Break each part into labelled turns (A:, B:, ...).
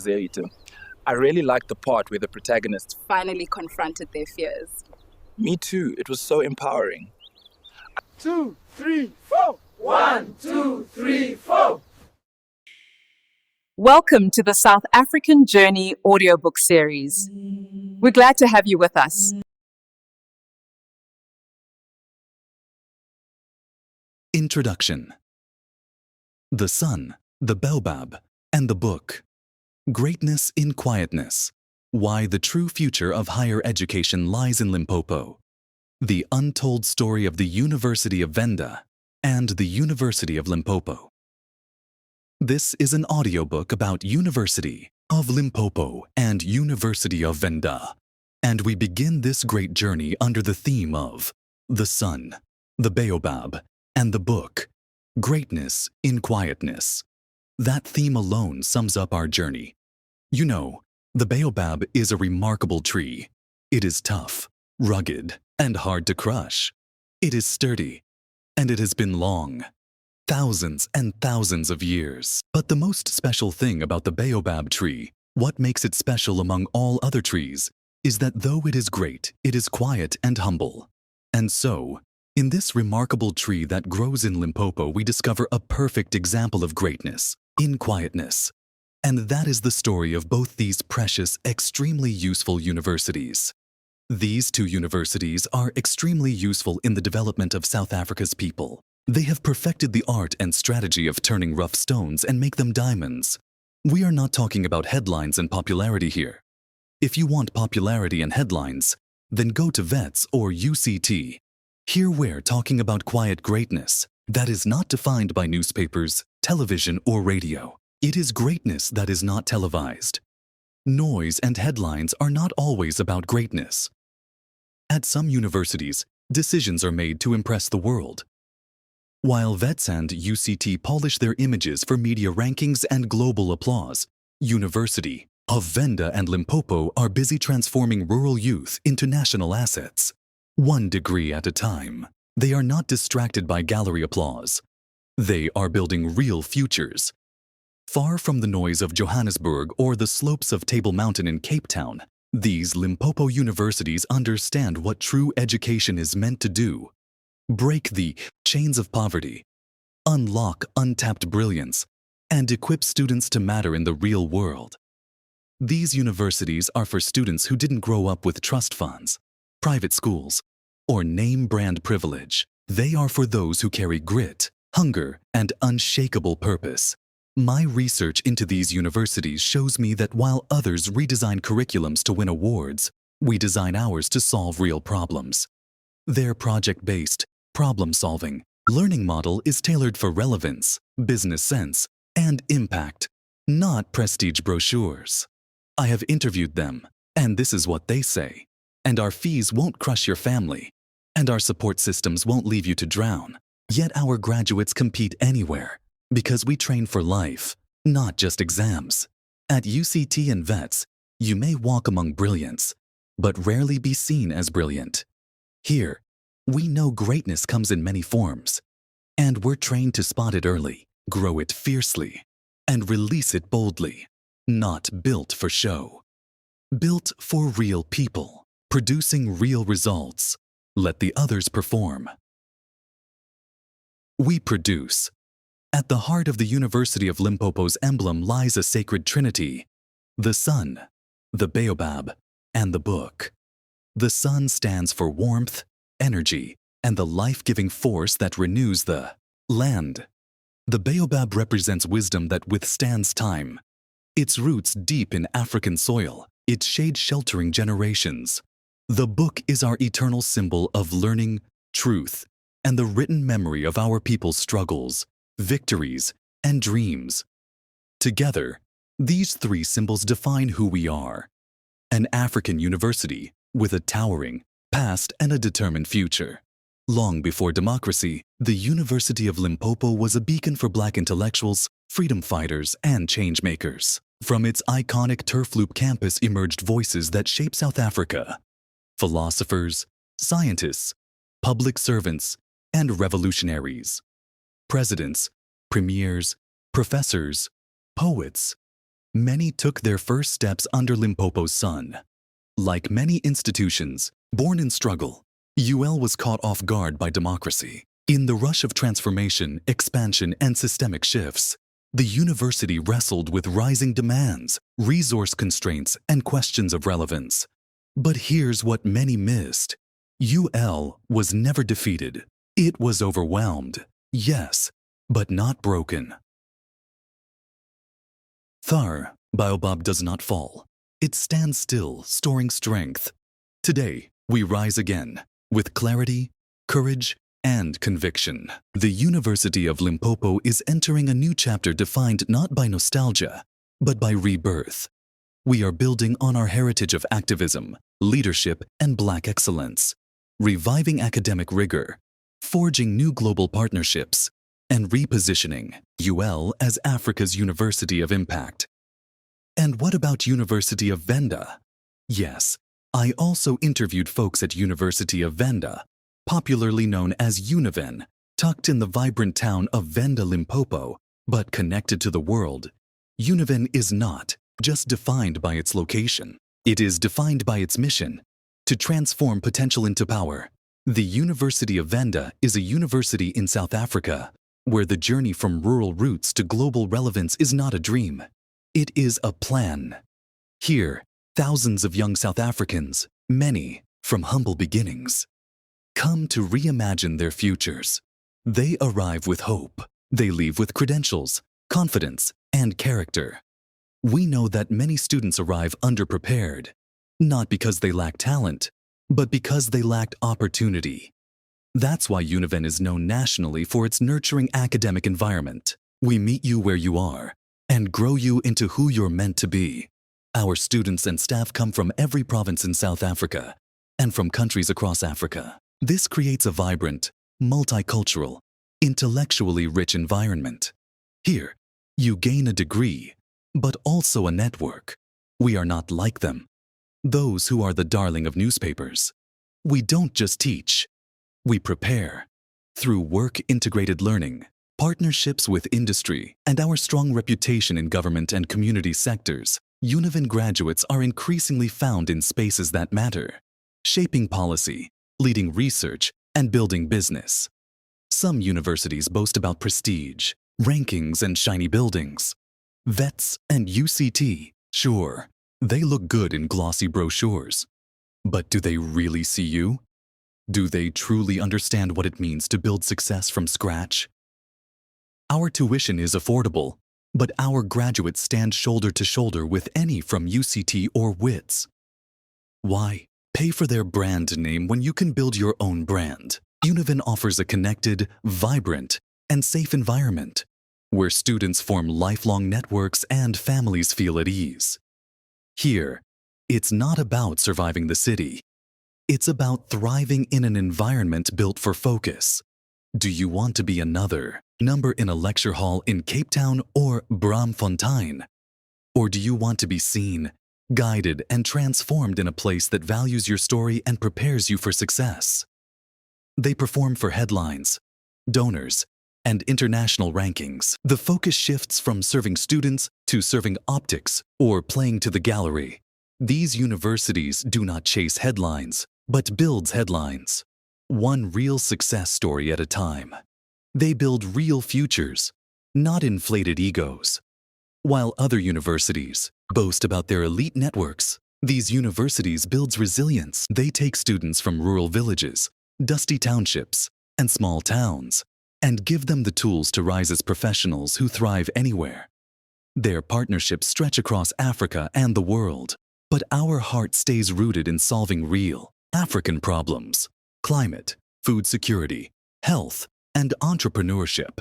A: Zerito. I really liked the part where the protagonists.
B: Finally confronted their fears.
A: Me too, it was so empowering.
C: 2, 3, 4. 1, 2, 3, 4.
D: Welcome to the South African Journey audiobook series. We're glad to have you with us.
E: Introduction. The Sun, the Baobab, and the Book. Greatness in Quietness. Why the true future of higher education lies in Limpopo. The untold story of the University of Venda and the University of Limpopo. This is an audiobook about University of Limpopo and University of Venda, and we begin this great journey under the theme of the Sun, the Baobab, and the Book. Greatness in Quietness. That theme alone sums up our journey. You know, the Baobab is a remarkable tree. It is tough, rugged, and hard to crush. It is sturdy, and it has been long. Thousands and thousands of years. But the most special thing about the Baobab tree, what makes it special among all other trees, is that though it is great, it is quiet and humble. And so, in this remarkable tree that grows in Limpopo, we discover a perfect example of greatness in quietness. And that is the story of both these precious, extremely useful universities. These two universities are extremely useful in the development of South Africa's people. They have perfected the art and strategy of turning rough stones and make them diamonds. We are not talking about headlines and popularity here. If you want popularity and headlines, then go to VETS or UCT. Here we're talking about quiet greatness that is not defined by newspapers, television, or radio. It is greatness that is not televised. Noise and headlines are not always about greatness. At some universities, decisions are made to impress the world. While VETS and UCT polish their images for media rankings and global applause, University of Venda and Limpopo are busy transforming rural youth into national assets. One degree at a time. They are not distracted by gallery applause. They are building real futures. Far from the noise of Johannesburg or the slopes of Table Mountain in Cape Town, these Limpopo universities understand what true education is meant to do. Break the chains of poverty, unlock untapped brilliance, and equip students to matter in the real world. These universities are for students who didn't grow up with trust funds, private schools, or name-brand privilege. They are for those who carry grit, hunger, and unshakable purpose. My research into these universities shows me that while others redesign curriculums to win awards, we design ours to solve real problems. Their project-based, problem-solving, learning model is tailored for relevance, business sense, and impact, not prestige brochures. I have interviewed them, and this is what they say. And our fees won't crush your family, and our support systems won't leave you to drown. Yet our graduates compete anywhere, because we train for life, not just exams. At UCT and VETS, you may walk among brilliance, but rarely be seen as brilliant. Here, we know greatness comes in many forms, and we're trained to spot it early, grow it fiercely, and release it boldly. Not built for show. Built for real people, producing real results. Let the others perform. We produce. At the heart of the University of Limpopo's emblem lies a sacred trinity: the Sun, the Baobab, and the Book. The Sun stands for warmth, energy, and the life-giving force that renews the land. The Baobab represents wisdom that withstands time. Its roots deep in African soil, its shade sheltering generations. The Book is our eternal symbol of learning, truth, and the written memory of our people's struggles, victories, and dreams. Together, these three symbols define who we are: an African university with a towering past and a determined future. Long before democracy, the University of Limpopo was a beacon for Black intellectuals, freedom fighters, and change-makers. From its iconic turf loop campus emerged voices that shape South Africa: philosophers, scientists, public servants, and revolutionaries. Presidents, premiers, professors, poets, many took their first steps under Limpopo's sun. Like many institutions, born in struggle, UL was caught off guard by democracy. In the rush of transformation, expansion, and systemic shifts, the university wrestled with rising demands, resource constraints, and questions of relevance. But here's what many missed. UL was never defeated. It was overwhelmed, yes, but not broken. Thar, Baobab does not fall. It stands still, storing strength. Today, we rise again, with clarity, courage, and conviction. The University of Limpopo is entering a new chapter defined not by nostalgia, but by rebirth. We are building on our heritage of activism, leadership, and Black excellence, reviving academic rigor, forging new global partnerships, and repositioning UL as Africa's University of Impact. And what about University of Venda? Yes, I also interviewed folks at University of Venda, popularly known as Univen, tucked in the vibrant town of Venda, Limpopo, but connected to the world. Univen is not just defined by its location. It is defined by its mission, to transform potential into power. The University of Venda is a university in South Africa, where the journey from rural roots to global relevance is not a dream. It is a plan. Here, thousands of young South Africans, many from humble beginnings, come to reimagine their futures. They arrive with hope. They leave with credentials, confidence, and character. We know that many students arrive underprepared, not because they lack talent, but because they lacked opportunity. That's why Univen is known nationally for its nurturing academic environment. We meet you where you are and grow you into who you're meant to be. Our students and staff come from every province in South Africa and from countries across Africa. This creates a vibrant, multicultural, intellectually rich environment. Here, you gain a degree, but also a network. We are not like them, those who are the darling of newspapers. We don't just teach, we prepare. Through work-integrated learning, partnerships with industry, and our strong reputation in government and community sectors, Univen graduates are increasingly found in spaces that matter, shaping policy, leading research, and building business. Some universities boast about prestige, rankings, and shiny buildings. VETS and UCT, sure, they look good in glossy brochures. But do they really see you? Do they truly understand what it means to build success from scratch? Our tuition is affordable, but our graduates stand shoulder to shoulder with any from UCT or WITS. Why pay for their brand name when you can build your own brand? Univen offers a connected, vibrant, and safe environment where students form lifelong networks and families feel at ease. Here, it's not about surviving the city. It's about thriving in an environment built for focus. Do you want to be another number in a lecture hall in Cape Town or Braamfontein? Or do you want to be seen, guided, and transformed in a place that values your story and prepares you for success? They perform for headlines, donors, and international rankings. The focus shifts from serving students to serving optics or playing to the gallery. These universities do not chase headlines, but build headlines, one real success story at a time. They build real futures, not inflated egos. While other universities boast about their elite networks, these universities build resilience. They take students from rural villages, dusty townships, and small towns, and give them the tools to rise as professionals who thrive anywhere. Their partnerships stretch across Africa and the world, but our heart stays rooted in solving real African problems: climate, food security, health, and entrepreneurship.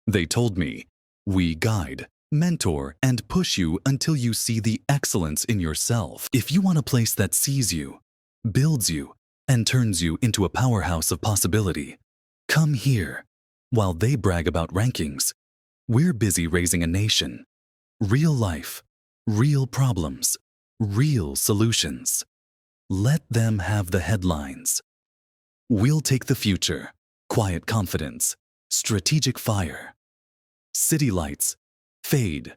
E: They told me, we guide, mentor, and push you until you see the excellence in yourself. If you want a place that sees you, builds you, and turns you into a powerhouse of possibility, come here. While they brag about rankings, we're busy raising a nation. Real life, real problems, real solutions. Let them have the headlines. We'll take the future: quiet confidence, strategic fire. City lights fade,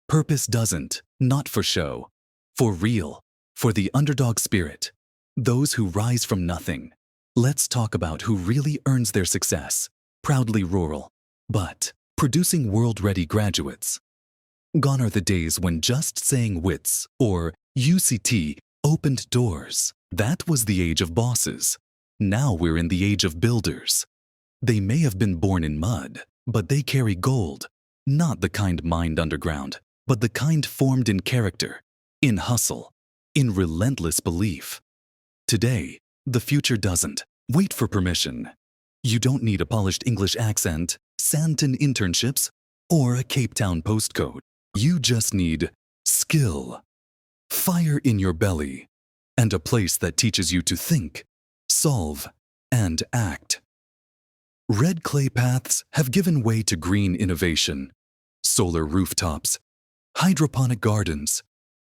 E: Purpose doesn't, not for show, for real, for the underdog spirit, those who rise from nothing. Let's talk about who really earns their success. Proudly rural, but producing world-ready graduates. Gone are the days when just saying WITS or UCT opened doors. That was the age of bosses. Now we're in the age of builders. They may have been born in mud, but they carry gold, not the kind mined underground, but the kind formed in character, in hustle, in relentless belief. Today, the future doesn't wait for permission. You don't need a polished English accent, Santon internships, or a Cape Town postcode. You just need skill, fire in your belly, and a place that teaches you to think, solve, and act. Red clay paths have given way to green innovation, solar rooftops, hydroponic gardens,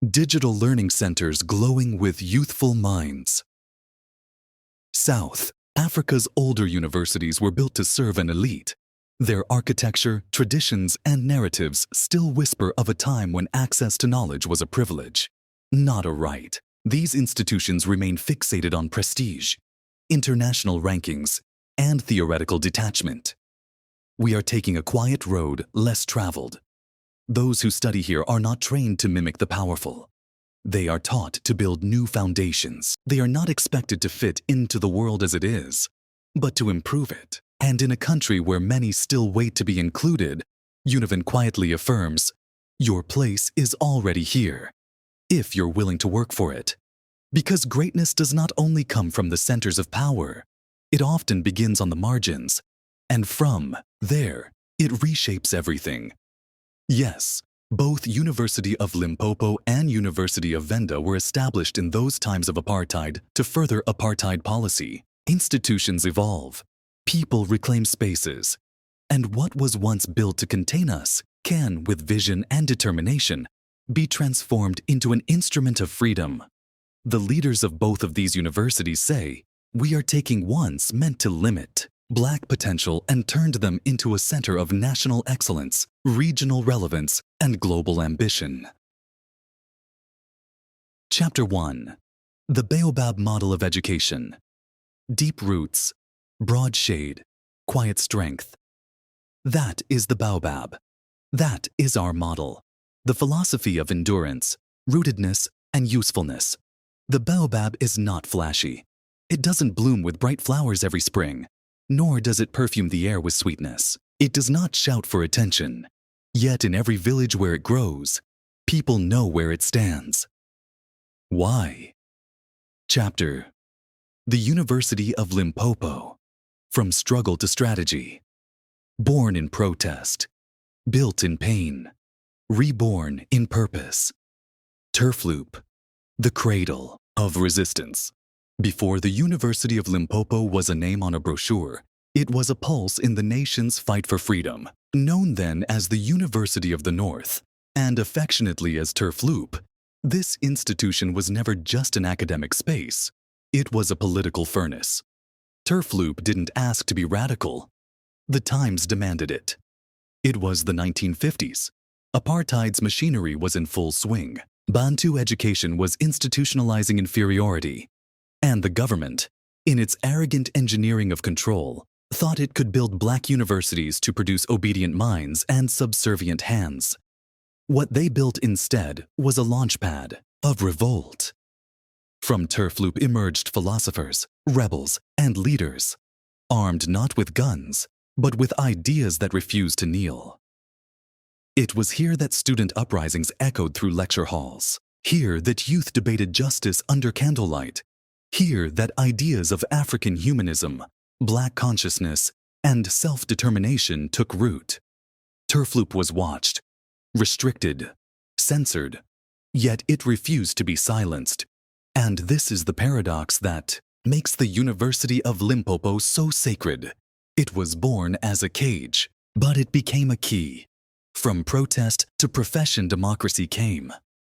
E: digital learning centers glowing with youthful minds. South Africa's older universities were built to serve an elite. Their architecture, traditions, and narratives still whisper of a time when access to knowledge was a privilege, not a right. These institutions remain fixated on prestige, international rankings, and theoretical detachment. We are taking a quiet road less traveled. Those who study here are not trained to mimic the powerful. They are taught to build new foundations. They are not expected to fit into the world as it is, but to improve it. And in a country where many still wait to be included, Univen quietly affirms, your place is already here, if you're willing to work for it. Because greatness does not only come from the centers of power, it often begins on the margins, and from there, it reshapes everything. Yes, both University of Limpopo and University of Venda were established in those times of apartheid to further apartheid policy. Institutions evolve, people reclaim spaces, and what was once built to contain us can, with vision and determination, be transformed into an instrument of freedom. The leaders of both of these universities say, we are taking once meant to limit Black potential and turned them into a center of national excellence, regional relevance, and global ambition. Chapter 1. The Baobab Model of Education. Deep roots, broad shade, quiet strength. That is the Baobab. That is our model. The philosophy of endurance, rootedness, and usefulness. The Baobab is not flashy. It doesn't bloom with bright flowers every spring, nor does it perfume the air with sweetness. It does not shout for attention. Yet in every village where it grows, people know where it stands. Why? Chapter: The University of Limpopo. From struggle to strategy. Born in protest. Built in pain. Reborn in purpose. Turfloop. The cradle of resistance. Before the University of Limpopo was a name on a brochure, it was a pulse in the nation's fight for freedom. Known then as the University of the North, and affectionately as Turfloop, this institution was never just an academic space. It was a political furnace. Turfloop didn't ask to be radical. The times demanded it. It was the 1950s. Apartheid's machinery was in full swing. Bantu education was institutionalizing inferiority. And the government, in its arrogant engineering of control, thought it could build Black universities to produce obedient minds and subservient hands. What they built instead was a launchpad of revolt. From Turfloop emerged philosophers, rebels, and leaders, armed not with guns, but with ideas that refused to kneel. It was here that student uprisings echoed through lecture halls. Here that youth debated justice under candlelight. Here that ideas of African humanism, Black consciousness, and self-determination took root. Turfloop was watched, restricted, censored, yet it refused to be silenced. And this is the paradox that makes the University of Limpopo so sacred. It was born as a cage, but it became a key. From protest to profession, democracy came.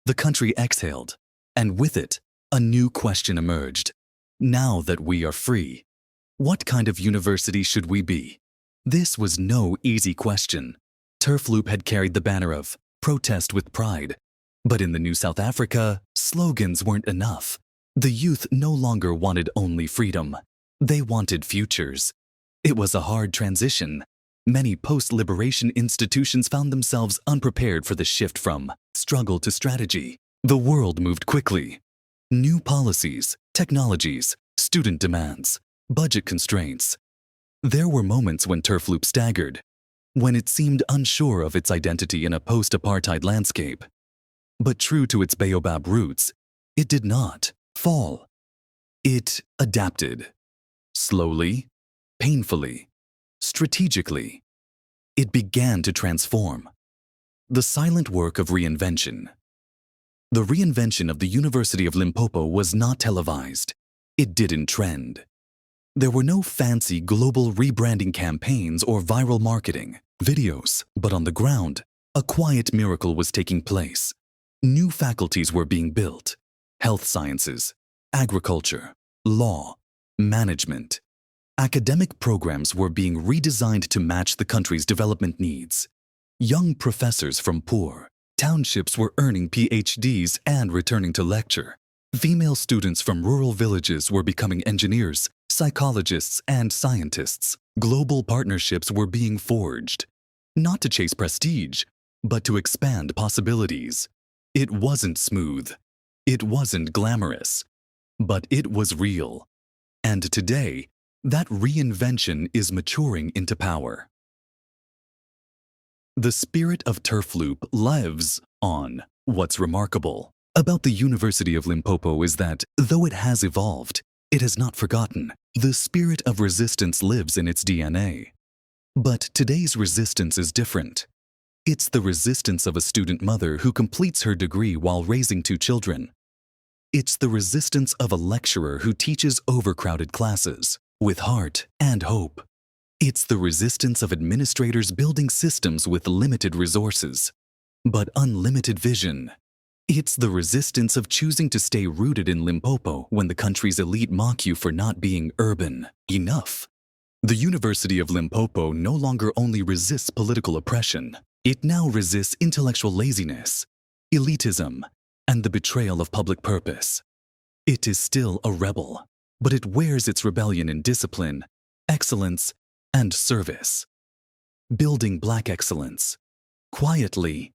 E: The country exhaled, and with it, a new question emerged. Now that we are free, what kind of university should we be? This was no easy question. Turfloop had carried the banner of protest with pride. But in the new South Africa, slogans weren't enough. The youth no longer wanted only freedom. They wanted futures. It was a hard transition. Many post-liberation institutions found themselves unprepared for the shift from struggle to strategy. The world moved quickly. New policies, technologies, student demands, budget constraints. There were moments when Turfloop staggered, when it seemed unsure of its identity in a post-apartheid landscape. But true to its Baobab roots, it did not fall. It adapted. Slowly, painfully, strategically. It began to transform. The silent work of reinvention. The reinvention of the University of Limpopo was not televised. It didn't trend. There were no fancy global rebranding campaigns or viral marketing videos, but on the ground, a quiet miracle was taking place. New faculties were being built: health sciences, agriculture, law, management. Academic programs were being redesigned to match the country's development needs. Young professors from poor townships were earning PhDs and returning to lecture. Female students from rural villages were becoming engineers, psychologists, and scientists. Global partnerships were being forged, not to chase prestige, but to expand possibilities. It wasn't smooth. It wasn't glamorous, but it was real. And today, that reinvention is maturing into power. The spirit of Turfloop lives on. What's remarkable about the University of Limpopo is that, though it has evolved, it has not forgotten. The spirit of resistance lives in its DNA. But today's resistance is different. It's the resistance of a student mother who completes her degree while raising 2 children. It's the resistance of a lecturer who teaches overcrowded classes with heart and hope. It's the resistance of administrators building systems with limited resources, but unlimited vision. It's the resistance of choosing to stay rooted in Limpopo when the country's elite mock you for not being urban enough. The University of Limpopo no longer only resists political oppression, it now resists intellectual laziness, elitism, and the betrayal of public purpose. It is still a rebel, but it wears its rebellion in discipline, excellence, and service. Building Black excellence, quietly,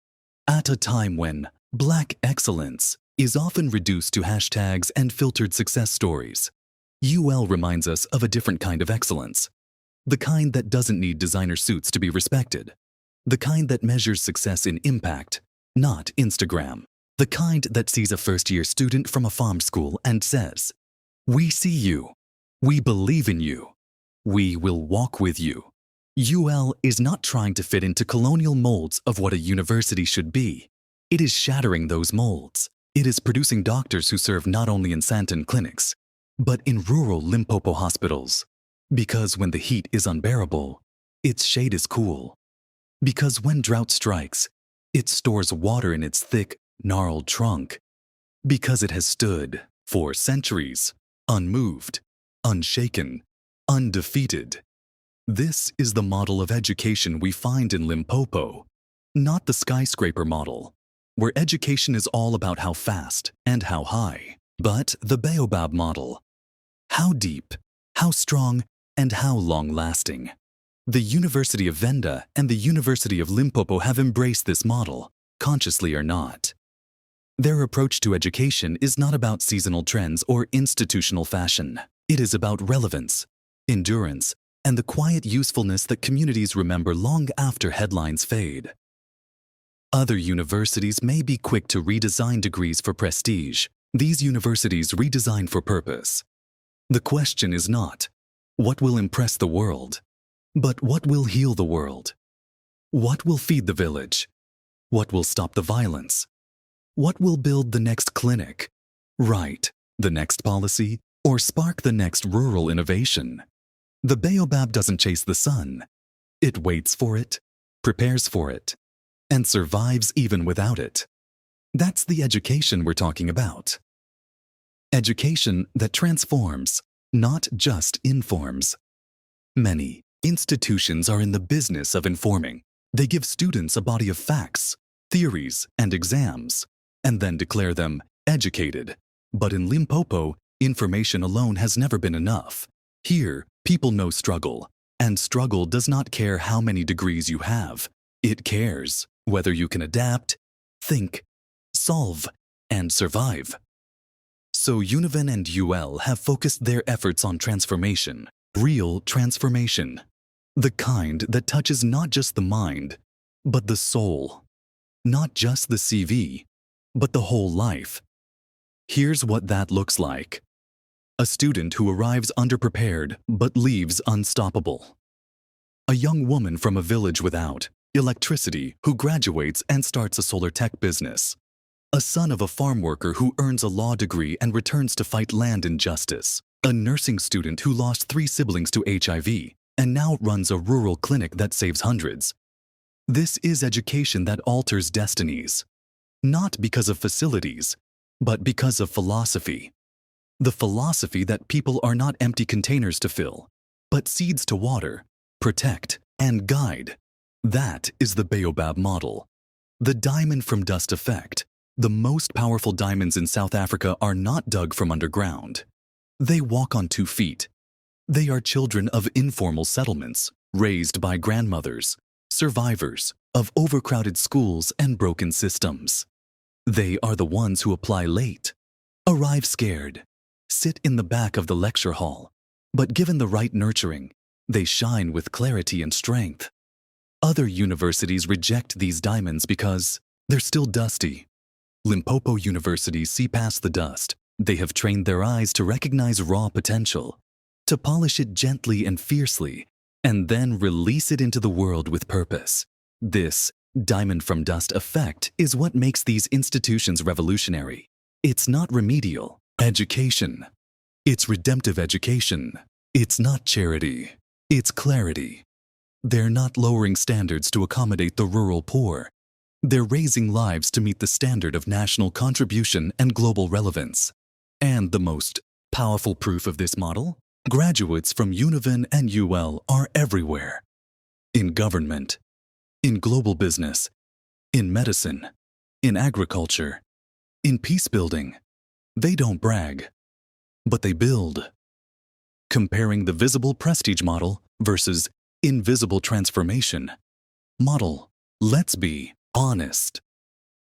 E: at a time when Black excellence is often reduced to hashtags and filtered success stories. UL reminds us of a different kind of excellence, the kind that doesn't need designer suits to be respected, the kind that measures success in impact, not Instagram, the kind that sees a first-year student from a farm school and says, "We see you. We believe in you. We will walk with you." UL is not trying to fit into colonial molds of what a university should be. It is shattering those molds. It is producing doctors who serve not only in Santon clinics, but in rural Limpopo hospitals. Because when the heat is unbearable, its shade is cool. Because when drought strikes, it stores water in its thick, gnarled trunk. Because it has stood, for centuries, unmoved, unshaken, undefeated. This is the model of education we find in Limpopo, not the skyscraper model, where education is all about how fast and how high, but the Baobab model. How deep, how strong, and how long-lasting. The University of Venda and the University of Limpopo have embraced this model, consciously or not. Their approach to education is not about seasonal trends or institutional fashion. It is about relevance, endurance, and the quiet usefulness that communities remember long after headlines fade. Other universities may be quick to redesign degrees for prestige. These universities redesign for purpose. The question is not, what will impress the world, but what will heal the world? What will feed the village? What will stop the violence? What will build the next clinic, write the next policy, or spark the next rural innovation? The Baobab doesn't chase the sun. It waits for it, prepares for it, and survives even without it. That's the education we're talking about. Education that transforms, not just informs. Many institutions are in the business of informing. They give students a body of facts, theories, and exams, and then declare them educated. But in Limpopo, information alone has never been enough. Here, people know struggle, and struggle does not care how many degrees you have. It cares whether you can adapt, think, solve, and survive. So Univen and UL have focused their efforts on transformation, real transformation, the kind that touches not just the mind, but the soul, not just the CV, but the whole life. Here's what that looks like. A student who arrives underprepared but leaves unstoppable. A young woman from a village without electricity who graduates and starts a solar tech business. A son of a farm worker who earns a law degree and returns to fight land injustice. A nursing student who lost 3 siblings to HIV and now runs a rural clinic that saves hundreds. This is education that alters destinies, not because of facilities, but because of philosophy. The philosophy that people are not empty containers to fill, but seeds to water, protect, and guide. That is the Baobab model. The diamond from dust effect. The most powerful diamonds in South Africa are not dug from underground. They walk on 2 feet. They are children of informal settlements, raised by grandmothers, survivors of overcrowded schools and broken systems. They are the ones who apply late, arrive scared, sit in the back of the lecture hall, but given the right nurturing, they shine with clarity and strength. Other universities reject these diamonds because they're still dusty. Limpopo universities see past the dust. They have trained their eyes to recognize raw potential, to polish it gently and fiercely, and then release it into the world with purpose. This diamond from dust effect is what makes these institutions revolutionary. It's not remedial education. It's redemptive education. It's not charity. It's clarity. They're not lowering standards to accommodate the rural poor. They're raising lives to meet the standard of national contribution and global relevance. And the most powerful proof of this model? Graduates from Univen and UL are everywhere. In government, in global business, in medicine, in agriculture, in peace building. They don't brag, but they build. Comparing the visible prestige model versus invisible transformation model. Let's be honest.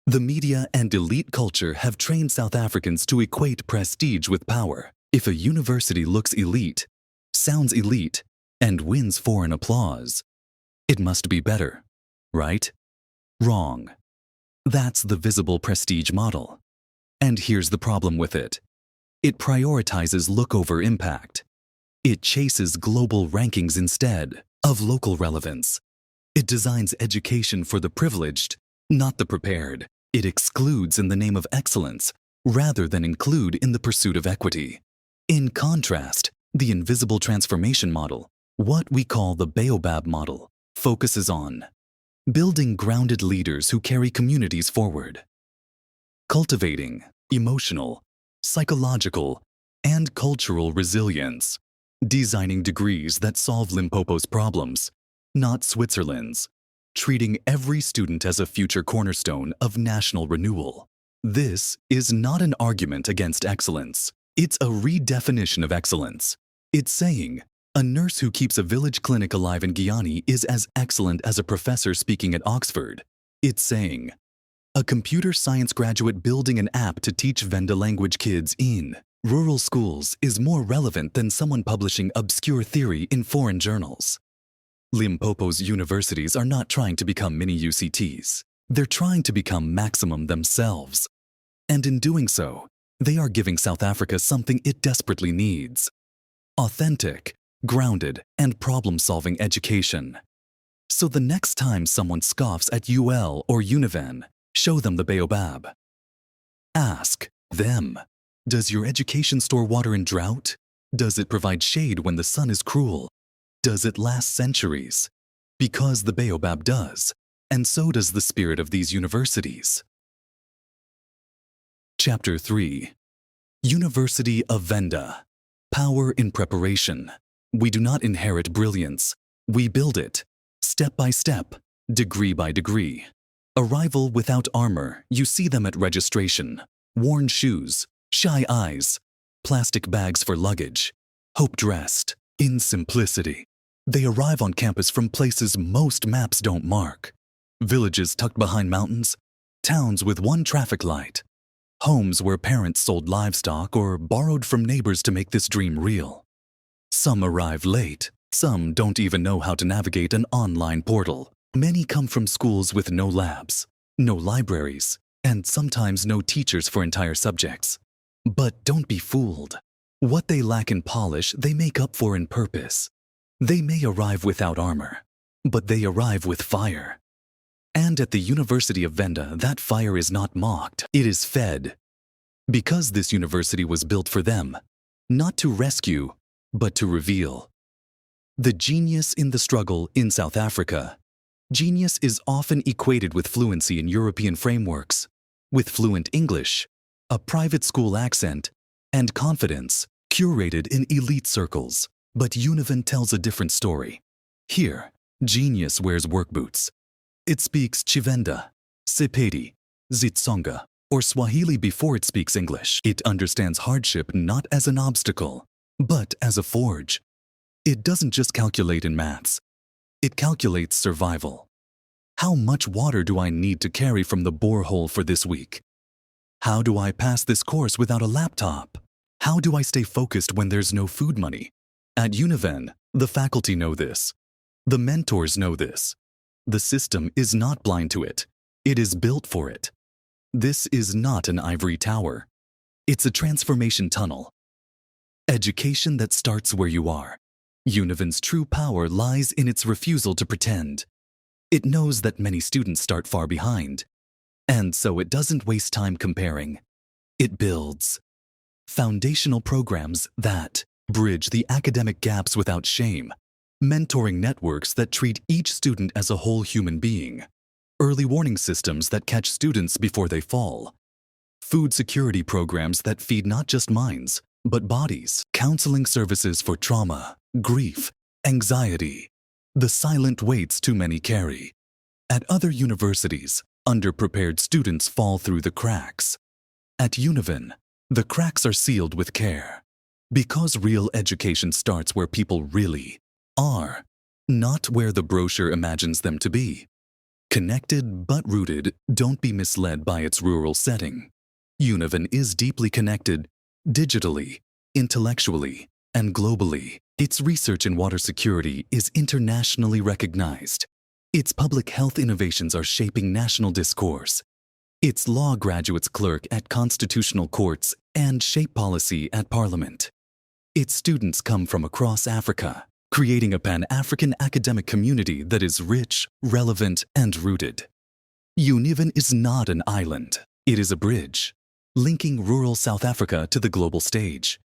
E: The media and elite culture have trained South Africans to equate prestige with power. If a university looks elite, sounds elite, and wins foreign applause, it must be better, right? Wrong. That's the visible prestige model. And here's the problem with it. It prioritizes look over impact. It chases global rankings instead of local relevance. It designs education for the privileged, not the prepared. It excludes in the name of excellence, rather than include in the pursuit of equity. In contrast, the invisible transformation model, what we call the Baobab model, focuses on building grounded leaders who carry communities forward, cultivating emotional, psychological, and cultural resilience, designing degrees that solve Limpopo's problems, not Switzerland's, treating every student as a future cornerstone of national renewal. This is not an argument against excellence. It's a redefinition of excellence. It's saying, a nurse who keeps a village clinic alive in Guyana is as excellent as a professor speaking at Oxford. It's saying, a computer science graduate building an app to teach Venda language kids in rural schools is more relevant than someone publishing obscure theory in foreign journals. Limpopo's universities are not trying to become mini UCTs. They're trying to become maximum themselves. And in doing so, they are giving South Africa something it desperately needs: authentic, grounded, and problem-solving education. So the next time someone scoffs at UL or Univen, show them the Baobab. Ask them, does your education store water in drought? Does it provide shade when the sun is cruel? Does it last centuries? Because the Baobab does, and so does the spirit of these universities. Chapter 3. University of Venda. Power in preparation. We do not inherit brilliance. We build it, step by step, degree by degree. Arrival without armor, you see them at registration. Worn shoes, shy eyes, plastic bags for luggage. Hope dressed, in simplicity. They arrive on campus from places most maps don't mark. Villages tucked behind mountains, towns with one traffic light. Homes where parents sold livestock or borrowed from neighbors to make this dream real. Some arrive late, some don't even know how to navigate an online portal. Many come from schools with no labs, no libraries, and sometimes no teachers for entire subjects. But don't be fooled. What they lack in polish, they make up for in purpose. They may arrive without armor, but they arrive with fire. And at the University of Venda, that fire is not mocked, it is fed. Because this university was built for them, not to rescue, but to reveal. The genius in the struggle in South Africa. Genius is often equated with fluency in European frameworks, with fluent English, a private school accent, and confidence curated in elite circles. But Univen tells a different story. Here, genius wears work boots. It speaks Chivenda, Sepedi, Zitsonga, or Swahili before it speaks English. It understands hardship not as an obstacle, but as a forge. It doesn't just calculate in maths. It calculates survival. How much water do I need to carry from the borehole for this week? How do I pass this course without a laptop? How do I stay focused when there's no food money? At Univen, the faculty know this. The mentors know this. The system is not blind to it. It is built for it. This is not an ivory tower. It's a transformation tunnel. Education that starts where you are. Univen's true power lies in its refusal to pretend. It knows that many students start far behind, and so it doesn't waste time comparing. It builds foundational programs that bridge the academic gaps without shame, mentoring networks that treat each student as a whole human being, early warning systems that catch students before they fall, food security programs that feed not just minds, but bodies, counseling services for trauma, grief, anxiety, the silent weights too many carry. At other universities, underprepared students fall through the cracks. At Univen, the cracks are sealed with care. Because real education starts where people really are, not where the brochure imagines them to be. Connected but rooted, don't be misled by its rural setting. Univen is deeply connected, digitally, intellectually, and globally. Its research in water security is internationally recognized. Its public health innovations are shaping national discourse. Its law graduates clerk at constitutional courts and shape policy at parliament. Its students come from across Africa, creating a Pan-African academic community that is rich, relevant, and rooted. Univen is not an island. It is a bridge, linking rural South Africa to the global stage.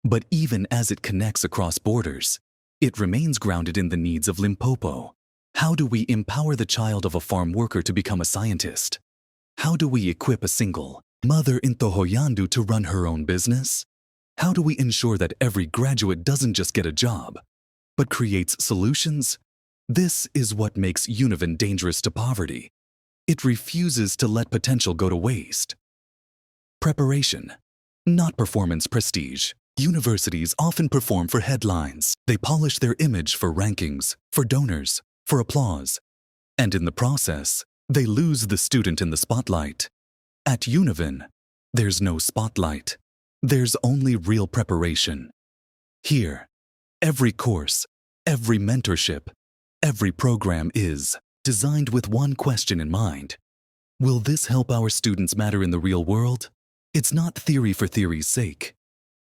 E: But even as it connects across borders, it remains grounded in the needs of Limpopo. How do we empower the child of a farm worker to become a scientist? How do we equip a single mother in Tohoyandu to run her own business? How do we ensure that every graduate doesn't just get a job, but creates solutions? This is what makes Univen dangerous to poverty. It refuses to let potential go to waste. Preparation, not performance prestige. Universities often perform for headlines. They polish their image for rankings, for donors, for applause. And in the process, they lose the student in the spotlight. At Univen, there's no spotlight. There's only real preparation. Here, every course, every mentorship, every program is designed with one question in mind. Will this help our students matter in the real world? It's not theory for theory's sake.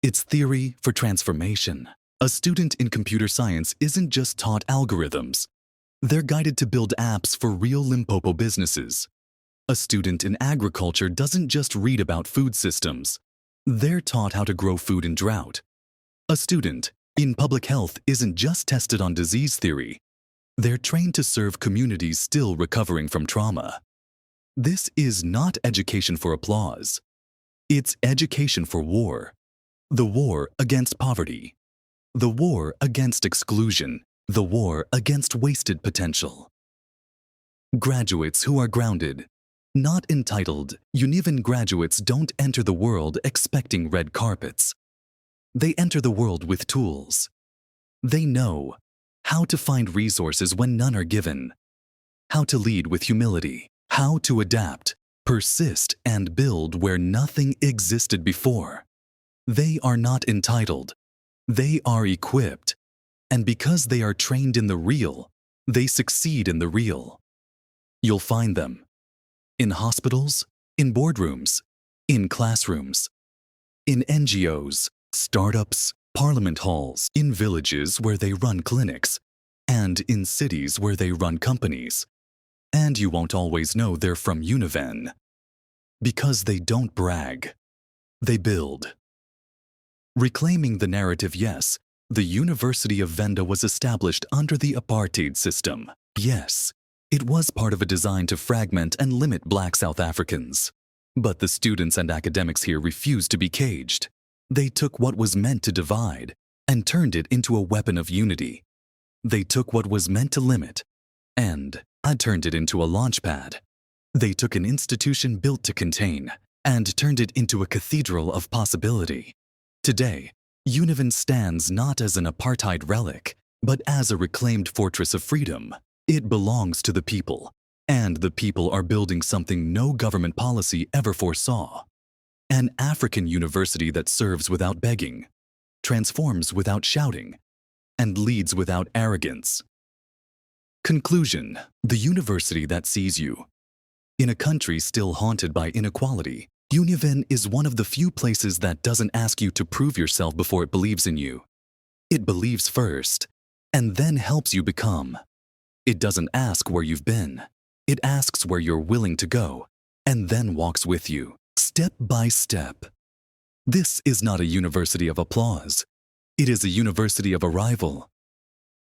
E: It's theory for transformation. A student in computer science isn't just taught algorithms. They're guided to build apps for real Limpopo businesses. A student in agriculture doesn't just read about food systems. They're taught how to grow food in drought. A student in public health isn't just tested on disease theory. They're trained to serve communities still recovering from trauma. This is not education for applause. It's education for war. The war against poverty. The war against exclusion. The war against wasted potential. Graduates who are grounded, Not entitled, Univen graduates don't enter the world expecting red carpets. They enter the world with tools. They know how to find resources when none are given, how to lead with humility, how to adapt, persist, and build where nothing existed before. They are not entitled. They are equipped. And because they are trained in the real, they succeed in the real. You'll find them in hospitals, in boardrooms, in classrooms, in NGOs, startups, parliament halls, in villages where they run clinics, and in cities where they run companies. And you won't always know they're from Univen. Because they don't brag. They build. Reclaiming the narrative, yes, the University of Venda was established under the apartheid system. Yes, it was part of a design to fragment and limit Black South Africans. But the students and academics here refused to be caged. They took what was meant to divide and turned it into a weapon of unity. They took what was meant to limit and had turned it into a launchpad. They took an institution built to contain and turned it into a cathedral of possibility. Today, Univen stands not as an apartheid relic, but as a reclaimed fortress of freedom. It belongs to the people, and the people are building something no government policy ever foresaw. An African university that serves without begging, transforms without shouting, and leads without arrogance. Conclusion: the university that sees you. In a country still haunted by inequality, Univen is one of the few places that doesn't ask you to prove yourself before it believes in you. It believes first, and then helps you become. It doesn't ask where you've been. It asks where you're willing to go, and then walks with you, step by step. This is not a university of applause. It is a university of arrival,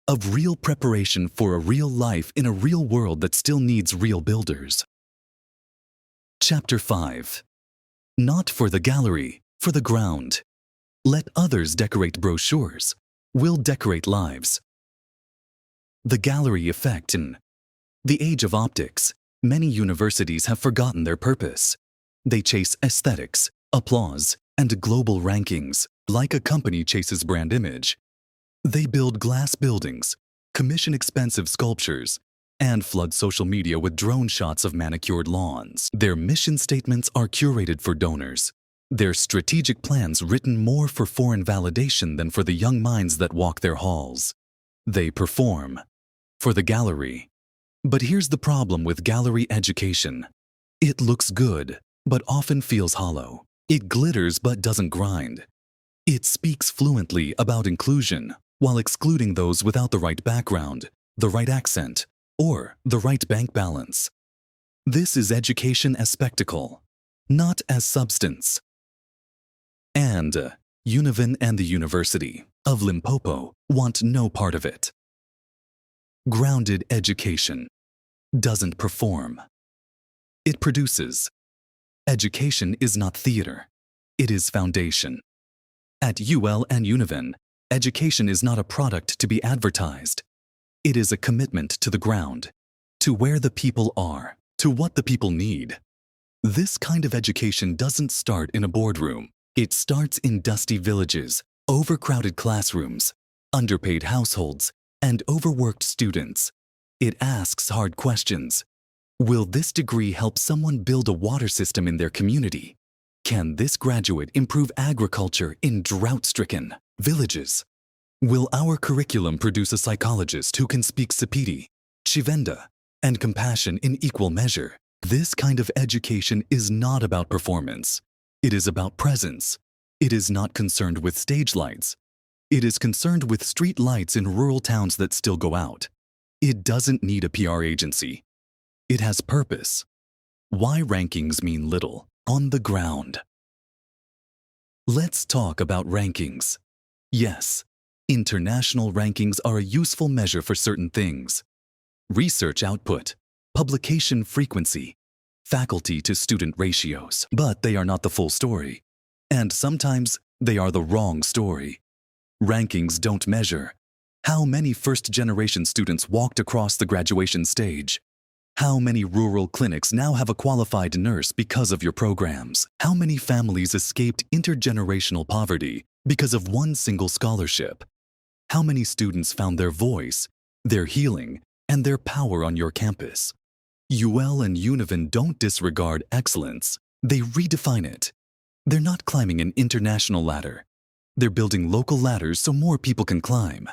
E: of real preparation for a real life in a real world that still needs real builders. Chapter 5. Not for the gallery, for the ground. Let others decorate brochures. We'll decorate lives. The gallery effect. In the age of optics, many universities have forgotten their purpose. They chase aesthetics, applause, and global rankings, like a company chases brand image. They build glass buildings, commission expensive sculptures, and flood social media with drone shots of manicured lawns. Their mission statements are curated for donors. Their strategic plans written more for foreign validation than for the young minds that walk their halls. They perform for the gallery. But here's the problem with gallery education. It looks good, but often feels hollow. It glitters but doesn't grind. It speaks fluently about inclusion, while excluding those without the right background, the right accent, or the right bank balance. This is education as spectacle, not as substance. And Univen and the University of Limpopo want no part of it. Grounded education doesn't perform. It produces. Education is not theater. It is foundation. At UL and Univen, education is not a product to be advertised. It is a commitment to the ground, to where the people are, to what the people need. This kind of education doesn't start in a boardroom. It starts in dusty villages, overcrowded classrooms, underpaid households, and overworked students. It asks hard questions. Will this degree help someone build a water system in their community? Can this graduate improve agriculture in drought-stricken villages? Will our curriculum produce a psychologist who can speak Sepedi, Chivenda, and compassion in equal measure? This kind of education is not about performance. It is about presence. It is not concerned with stage lights. It is concerned with street lights in rural towns that still go out. It doesn't need a PR agency. It has purpose. Why rankings mean little on the ground. Let's talk about rankings. Yes, international rankings are a useful measure for certain things. Research output, publication frequency, faculty to student ratios. But they are not the full story. And sometimes they are the wrong story. Rankings don't measure how many first-generation students walked across the graduation stage, How many rural clinics now have a qualified nurse because of your programs? How many families escaped intergenerational poverty because of one single scholarship? How many students found their voice, their healing, and their power on your campus? UL and Univen don't disregard excellence, they redefine it. They're not climbing an international ladder. They're building local ladders so more people can climb.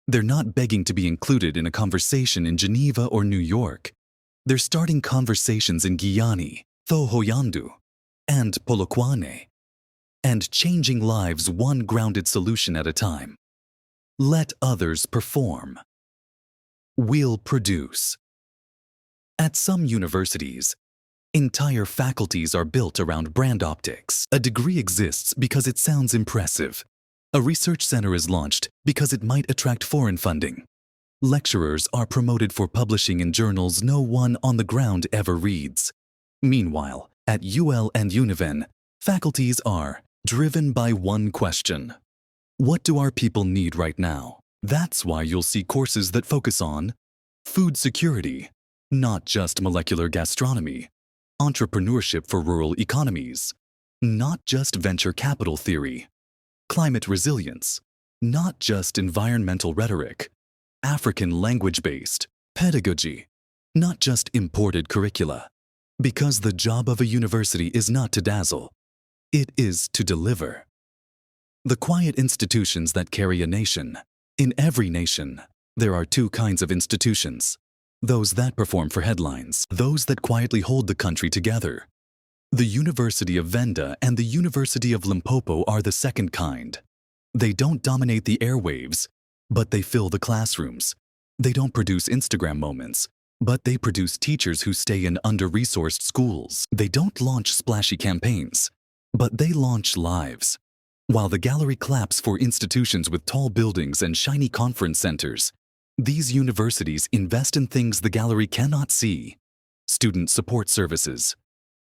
E: They're not begging to be included in a conversation in Geneva or New York. They're starting conversations in Guyana, Thohoyandou, and Polokwane, and changing lives one grounded solution at a time. Let others perform. We'll produce. At some universities, entire faculties are built around brand optics. A degree exists because it sounds impressive. A research center is launched because it might attract foreign funding. Lecturers are promoted for publishing in journals no one on the ground ever reads. Meanwhile, at UL and Univen, faculties are driven by one question. What do our people need right now? That's why you'll see courses that focus on food security, not just molecular gastronomy, entrepreneurship for rural economies, not just venture capital theory, climate resilience, not just environmental rhetoric, African language-based pedagogy, not just imported curricula. Because the job of a university is not to dazzle, it is to deliver. The quiet institutions that carry a nation. In every nation, there are two kinds of institutions. Those that perform for headlines, those that quietly hold the country together. The University of Venda and the University of Limpopo are the second kind. They don't dominate the airwaves, but they fill the classrooms. They don't produce Instagram moments, but they produce teachers who stay in under-resourced schools. They don't launch splashy campaigns, but they launch lives. While the gallery claps for institutions with tall buildings and shiny conference centers, these universities invest in things the gallery cannot see. Student support services,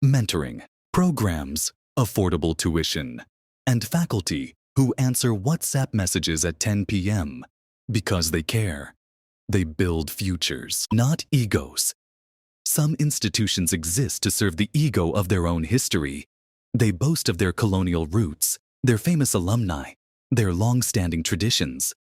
E: mentoring, programs, affordable tuition, and faculty who answer WhatsApp messages at 10 p.m. because they care. They build futures, not egos. Some institutions exist to serve the ego of their own history. They boast of their colonial roots, their famous alumni, their long-standing traditions.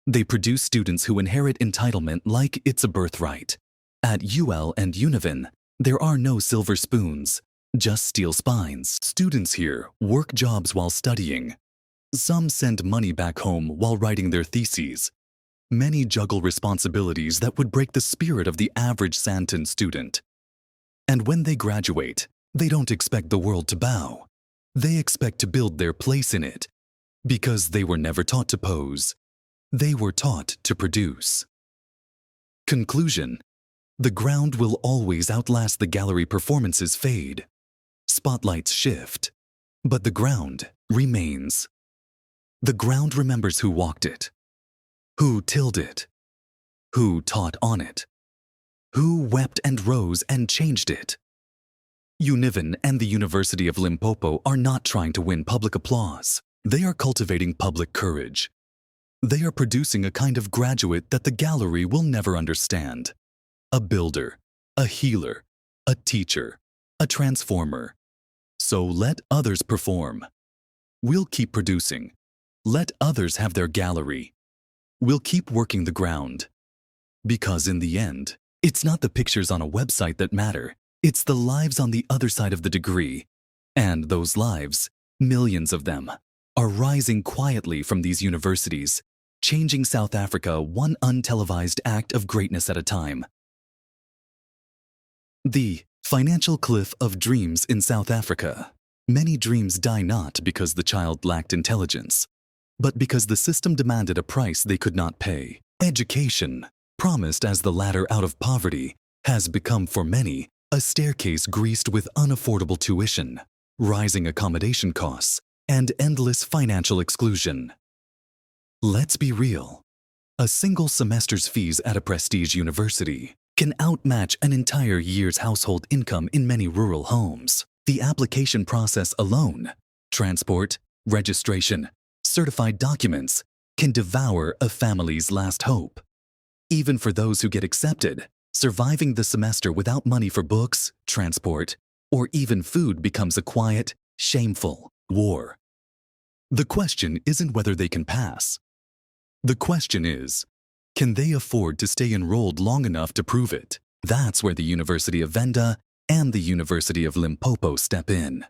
E: They produce students who inherit entitlement like it's a birthright. At UL and Univen, there are no silver spoons, just steel spines. Students here work jobs while studying. Some send money back home while writing their theses. Many juggle responsibilities that would break the spirit of the average Santon student. And when they graduate, they don't expect the world to bow. They expect to build their place in it, because they were never taught to pose. They were taught to produce. Conclusion: the ground will always outlast the gallery performances fade. Spotlights shift, but the ground remains. The ground remembers who walked it, who tilled it, who taught on it, who wept and rose and changed it. Univen and the University of Limpopo are not trying to win public applause. They are cultivating public courage. They are producing a kind of graduate that the gallery will never understand. A builder, a healer, a teacher, a transformer. So let others perform. We'll keep producing. Let others have their gallery. We'll keep working the ground. Because in the end, it's not the pictures on a website that matter. It's the lives on the other side of the degree. And those lives, millions of them, are rising quietly from these universities, changing South Africa one untelevised act of greatness at a time. The financial cliff of dreams in South Africa. Many dreams die not because the child lacked intelligence, but because the system demanded a price they could not pay. Education, promised as the ladder out of poverty, has become for many a staircase greased with unaffordable tuition, rising accommodation costs, and endless financial exclusion. Let's be real. A single semester's fees at a prestige university can outmatch an entire year's household income in many rural homes. The application process alone, transport, registration, certified documents, can devour a family's last hope. Even for those who get accepted, Surviving the semester without money for books, transport, or even food becomes a quiet, shameful war. The question isn't whether they can pass. The question is, can they afford to stay enrolled long enough to prove it? That's where the University of Venda and the University of Limpopo step in.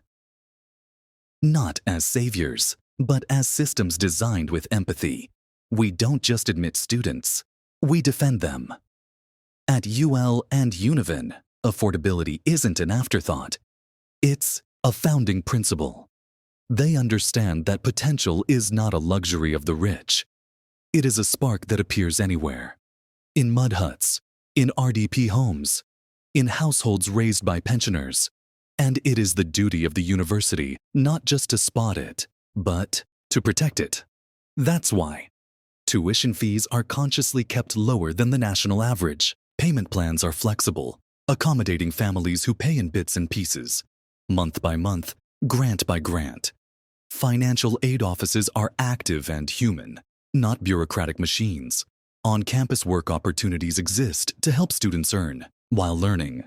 E: Not as saviors, but as systems designed with empathy. We don't just admit students, we defend them. At UL and Univen, affordability isn't an afterthought. It's a founding principle. They understand that potential is not a luxury of the rich. It is a spark that appears anywhere. In mud huts, in RDP homes, in households raised by pensioners. And it is the duty of the university not just to spot it, but to protect it. That's why tuition fees are consciously kept lower than the national average. Payment plans are flexible, accommodating families who pay in bits and pieces, month by month, grant by grant. Financial aid offices are active and human, not bureaucratic machines. On-campus work opportunities exist to help students earn while learning.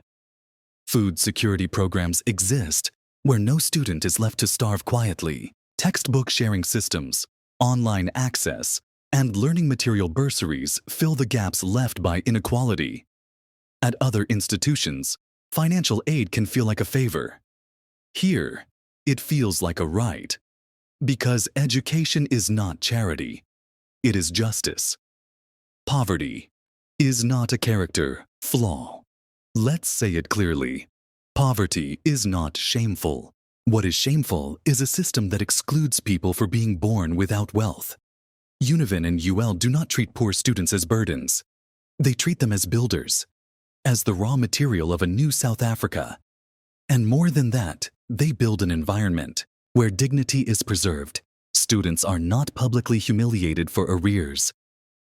E: Food security programs exist where no student is left to starve quietly. Textbook sharing systems, online access, and learning material bursaries fill the gaps left by inequality. At other institutions, financial aid can feel like a favor. Here, it feels like a right. Because education is not charity, it is justice. Poverty is not a character flaw. Let's say it clearly. Poverty is not shameful. What is shameful is a system that excludes people for being born without wealth. Univen and UL do not treat poor students as burdens. They treat them as builders, as the raw material of a new South Africa. And more than that, they build an environment where dignity is preserved. Students are not publicly humiliated for arrears.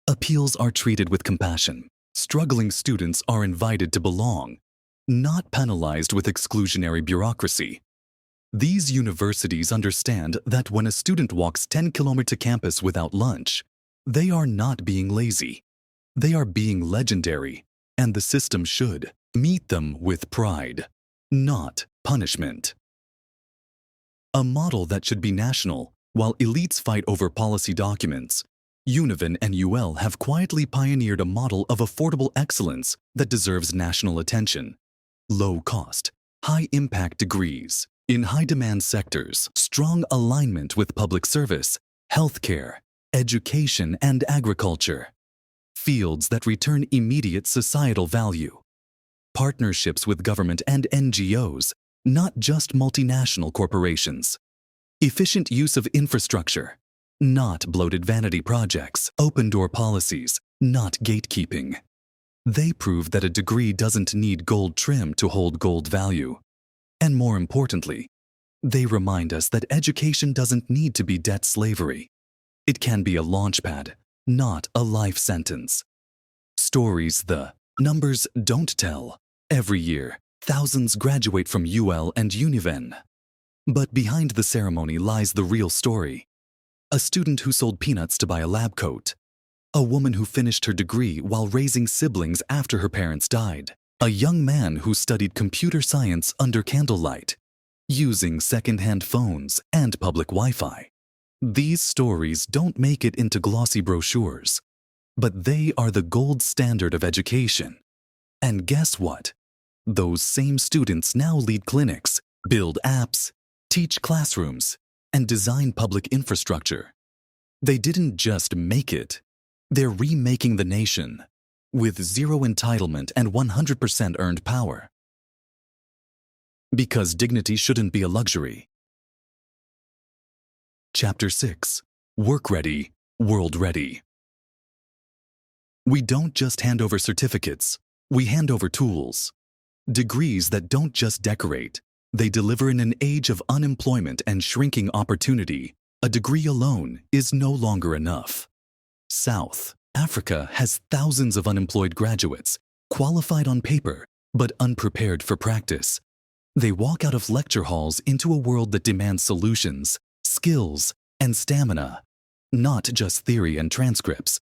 E: Appeals are treated with compassion. Struggling students are invited to belong, not penalized with exclusionary bureaucracy. These universities understand that when a student walks 10 kilometers to campus without lunch, they are not being lazy. They are being legendary, and the system should meet them with pride, not punishment. A model that should be national, while elites fight over policy documents. Univen and UL have quietly pioneered a model of affordable excellence that deserves national attention. Low-cost, high-impact degrees in high-demand sectors, strong alignment with public service, healthcare, education, and agriculture. Fields that return immediate societal value. Partnerships with government and NGOs, not just multinational corporations. Efficient use of infrastructure, not bloated vanity projects. Open-door policies, not gatekeeping. They prove that a degree doesn't need gold trim to hold gold value. And more importantly, they remind us that education doesn't need to be debt slavery. It can be a launchpad, not a life sentence. Stories the numbers don't tell. Every year, thousands graduate from UL and Univen. But behind the ceremony lies the real story. A student who sold peanuts to buy a lab coat. A woman who finished her degree while raising siblings after her parents died. A young man who studied computer science under candlelight, using second-hand phones and public Wi-Fi. These stories don't make it into glossy brochures, but they are the gold standard of education. And guess what? Those same students now lead clinics, build apps, teach classrooms, and design public infrastructure. They didn't just make it, they're remaking the nation with zero entitlement and 100% earned power. Because dignity shouldn't be a luxury. Chapter 6. Work Ready, World Ready. We don't just hand over certificates, we hand over tools. Degrees that don't just decorate, they deliver. In an age of unemployment and shrinking opportunity. A degree alone is no longer enough. South Africa has thousands of unemployed graduates, qualified on paper, but unprepared for practice. They walk out of lecture halls into a world that demands solutions, skills, and stamina, not just theory and transcripts.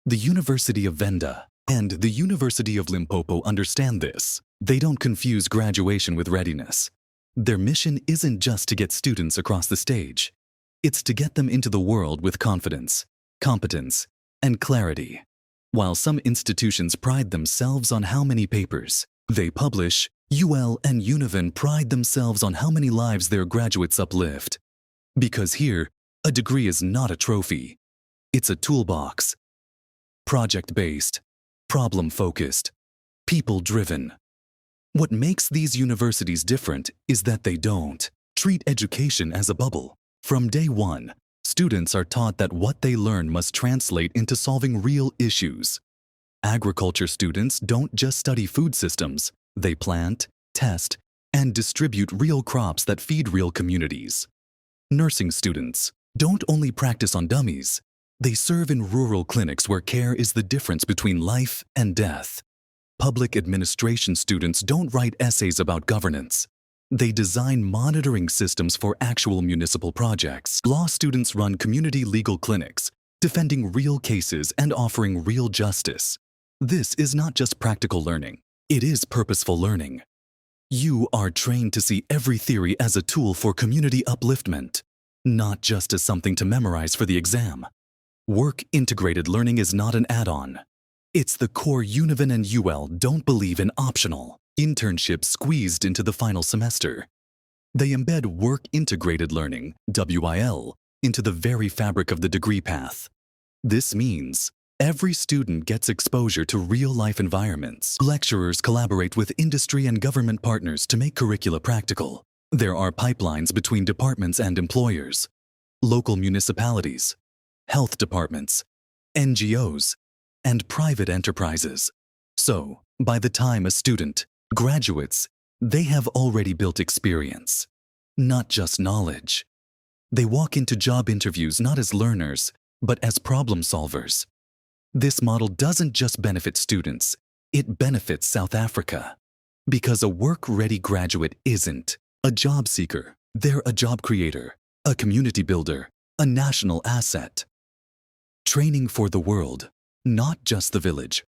E: The University of Venda, And the University of Limpopo understand this. They don't confuse graduation with readiness. Their mission isn't just to get students across the stage. It's to get them into the world with confidence, competence, and clarity. While some institutions pride themselves on how many papers they publish, UL and Univen pride themselves on how many lives their graduates uplift. Because here, a degree is not a trophy. It's a toolbox. Project-based, problem-focused, people-driven. What makes these universities different is that they don't treat education as a bubble. From day one, students are taught that what they learn must translate into solving real issues. Agriculture students don't just study food systems, they plant, test, and distribute real crops that feed real communities. Nursing students don't only practice on dummies, they serve in rural clinics where care is the difference between life and death. Public administration students don't write essays about governance. They design monitoring systems for actual municipal projects. Law students run community legal clinics, defending real cases and offering real justice. This is not just practical learning, it is purposeful learning. You are trained to see every theory as a tool for community upliftment, not just as something to memorize for the exam. Work-integrated learning is not an add-on. It's the core Univen and UL don't believe in optional internships squeezed into the final semester. They embed work-integrated learning, WIL, into the very fabric of the degree path. This means every student gets exposure to real-life environments. Lecturers collaborate with industry and government partners to make curricula practical. There are pipelines between departments and employers, local municipalities, health departments, NGOs, and private enterprises. So, by the time a student graduates, they have already built experience, not just knowledge. They walk into job interviews not as learners, but as problem solvers. This model doesn't just benefit students, it benefits South Africa. Because a work-ready graduate isn't a job seeker, they're a job creator, a community builder, a national asset. Training for the world, not just the village.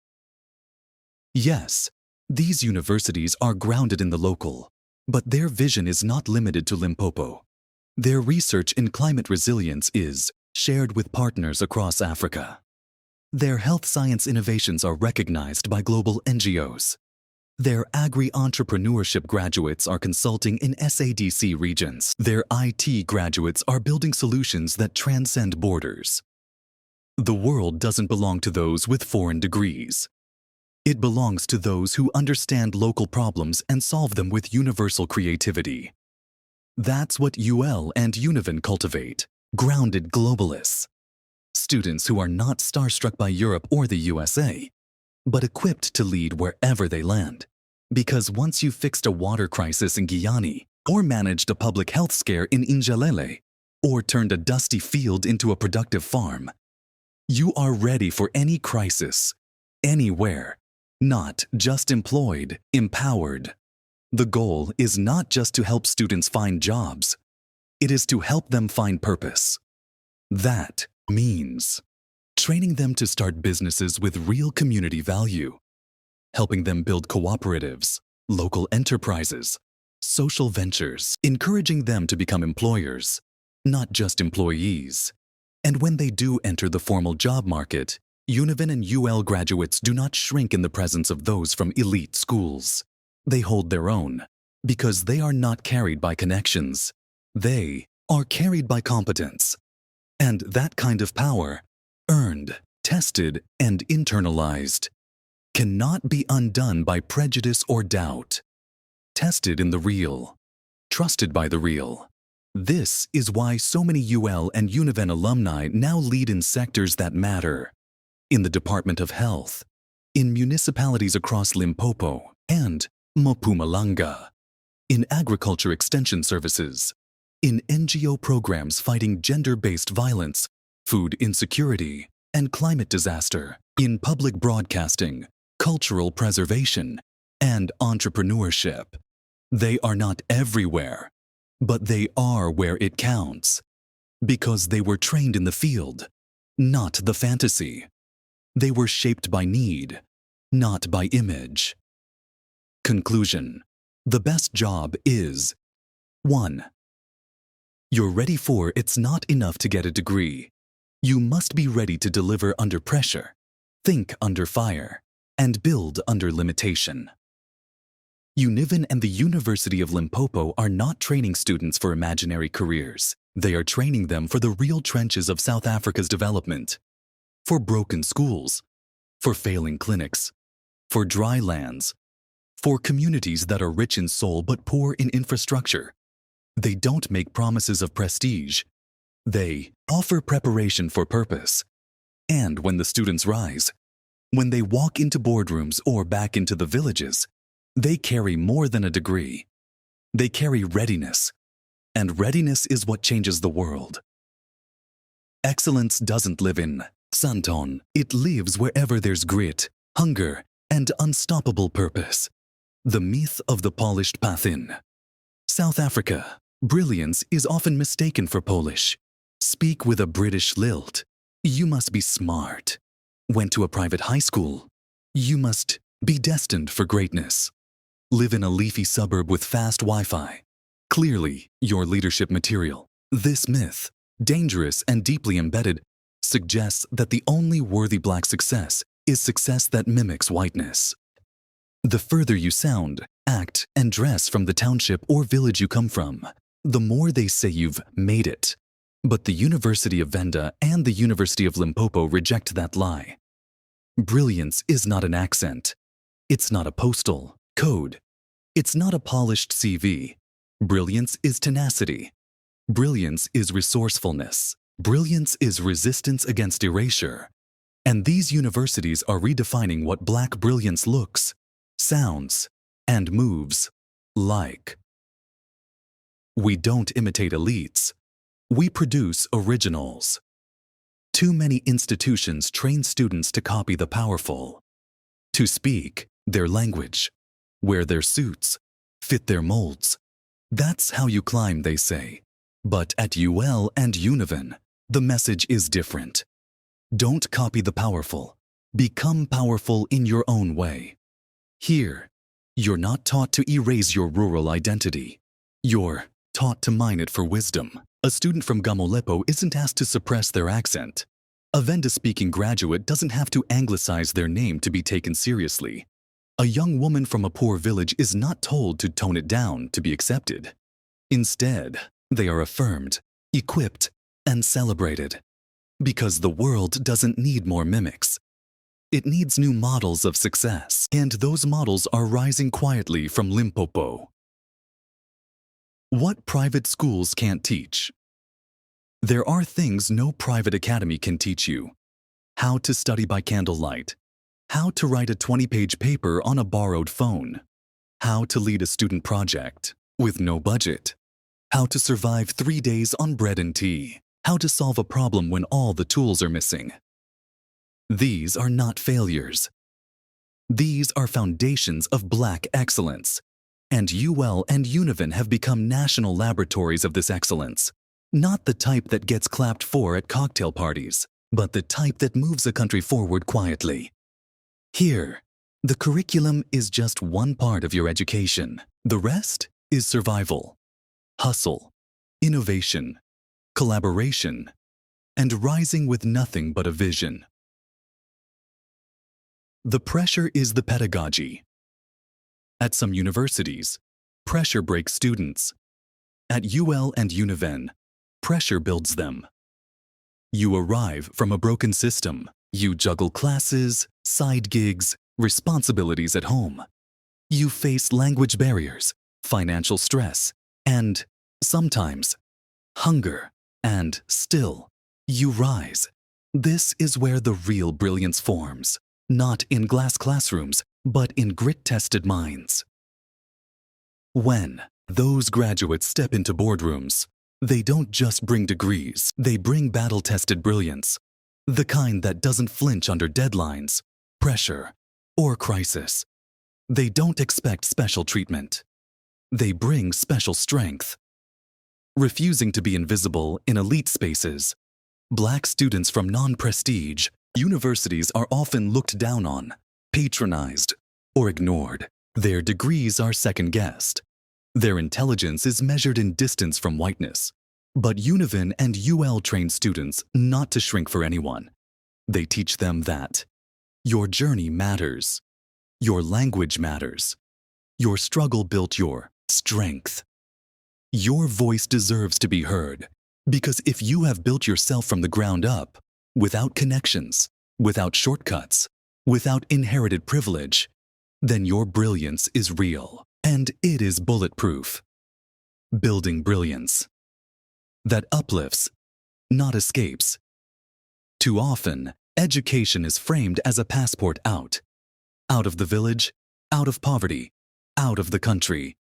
E: Yes, these universities are grounded in the local, but their vision is not limited to Limpopo. Their research in climate resilience is shared with partners across Africa. Their health science innovations are recognized by global NGOs. Their agri-entrepreneurship graduates are consulting in SADC regions. Their IT graduates are building solutions that transcend borders. The world doesn't belong to those with foreign degrees. It belongs to those who understand local problems and solve them with universal creativity. That's what UL and Univen cultivate, grounded globalists. Students who are not starstruck by Europe or the USA, but equipped to lead wherever they land. Because once you've fixed a water crisis in Guyana, or managed a public health scare in Injalele, or turned a dusty field into a productive farm, you are ready for any crisis, anywhere, not just employed, empowered. The goal is not just to help students find jobs, it is to help them find purpose. That means training them to start businesses with real community value, helping them build cooperatives, local enterprises, social ventures, encouraging them to become employers, not just employees. And when they do enter the formal job market, Univen and UL graduates do not shrink in the presence of those from elite schools. They hold their own, because they are not carried by connections. They are carried by competence. And that kind of power, earned, tested, and internalized, cannot be undone by prejudice or doubt. Tested in the real, trusted by the real. This is why so many UL and Univen alumni now lead in sectors that matter. In the Department of Health, in municipalities across Limpopo and Mpumalanga, in agriculture extension services, in NGO programs fighting gender-based violence, food insecurity, and climate disaster, in public broadcasting, cultural preservation, and entrepreneurship. They are not everywhere, but they are where it counts, because they were trained in the field, not the fantasy. They were shaped by need, not by image. Conclusion: the best job is 1. You're ready for it's not enough to get a degree. You must be ready to deliver under pressure, think under fire, and build under limitation. Univen and the University of Limpopo are not training students for imaginary careers. They are training them for the real trenches of South Africa's development. For broken schools, for failing clinics, for dry lands, for communities that are rich in soul but poor in infrastructure. They don't make promises of prestige. They offer preparation for purpose. And when the students rise, when they walk into boardrooms or back into the villages, they carry more than a degree. They carry readiness, and readiness is what changes the world. Excellence doesn't live in Santon. It lives wherever there's grit, hunger, and unstoppable purpose. The myth of the polished path in South Africa. Brilliance is often mistaken for Polish. Speak with a British lilt. You must be smart. Went to a private high school. You must be destined for greatness. Live in a leafy suburb with fast Wi-Fi. Clearly, your leadership material. This myth, dangerous and deeply embedded, suggests that the only worthy Black success is success that mimics whiteness. The further you sound, act, and dress from the township or village you come from, the more they say you've made it. But the University of Venda and the University of Limpopo reject that lie. Brilliance is not an accent. It's not a postal code. It's not a polished CV. Brilliance is tenacity. Brilliance is resourcefulness. Brilliance is resistance against erasure. And these universities are redefining what Black brilliance looks, sounds, and moves like. We don't imitate elites. We produce originals. Too many institutions train students to copy the powerful, to speak their language, wear their suits, fit their molds. That's how you climb, they say. But at UL and Univen, the message is different. Don't copy the powerful. Become powerful in your own way. Here, you're not taught to erase your rural identity. You're taught to mine it for wisdom. A student from Gamolepo isn't asked to suppress their accent. A Venda-speaking graduate doesn't have to anglicize their name to be taken seriously. A young woman from a poor village is not told to tone it down to be accepted. Instead, they are affirmed, equipped, and celebrated. Because the world doesn't need more mimics. It needs new models of success, and those models are rising quietly from Limpopo. What private schools can't teach. There are things no private academy can teach you. How to study by candlelight. How to write a 20-page paper on a borrowed phone. How to lead a student project with no budget. How to survive 3 days on bread and tea. How to solve a problem when all the tools are missing. These are not failures. These are foundations of Black excellence. And UL and Univen have become national laboratories of this excellence. Not the type that gets clapped for at cocktail parties, but the type that moves a country forward quietly. Here, the curriculum is just one part of your education. The rest is survival, hustle, innovation, collaboration, and rising with nothing but a vision. The pressure is the pedagogy. At some universities, pressure breaks students. At UL and Univen, pressure builds them. You arrive from a broken system. You juggle classes, side gigs, responsibilities at home. You face language barriers, financial stress, and, sometimes, hunger. And still, you rise. This is where the real brilliance forms, not in glass classrooms, but in grit-tested minds. When those graduates step into boardrooms, they don't just bring degrees, they bring battle-tested brilliance, the kind that doesn't flinch under deadlines, pressure, or crisis. They don't expect special treatment. They bring special strength. Refusing to be invisible in elite spaces, Black students from non-prestige universities are often looked down on, patronized, or ignored. Their degrees are second-guessed. Their intelligence is measured in distance from whiteness. But Univen and UL train students not to shrink for anyone. They teach them that your journey matters. Your language matters. Your struggle built your strength. Your voice deserves to be heard, because if you have built yourself from the ground up, without connections, without shortcuts, without inherited privilege, then your brilliance is real, and it is bulletproof. Building brilliance that uplifts, not escapes. Too often, education is framed as a passport out of the village, out of poverty, out of the country.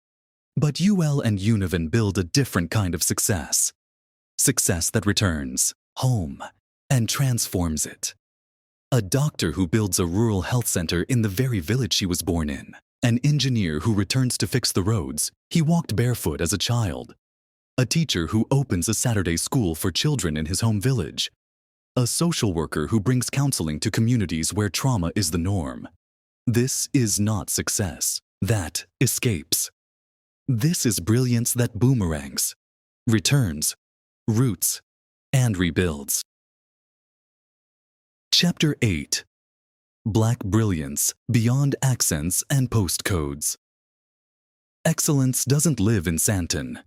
E: But UL and Univen build a different kind of success. Success that returns home and transforms it. A doctor who builds a rural health center in the very village she was born in. An engineer who returns to fix the roads he walked barefoot as a child. A teacher who opens a Saturday school for children in his home village. A social worker who brings counseling to communities where trauma is the norm. This is not success. That escapes. This is brilliance that boomerangs, returns, roots, and rebuilds. Chapter 8. Black Brilliance Beyond Accents and Postcodes. Excellence doesn't live in Santon.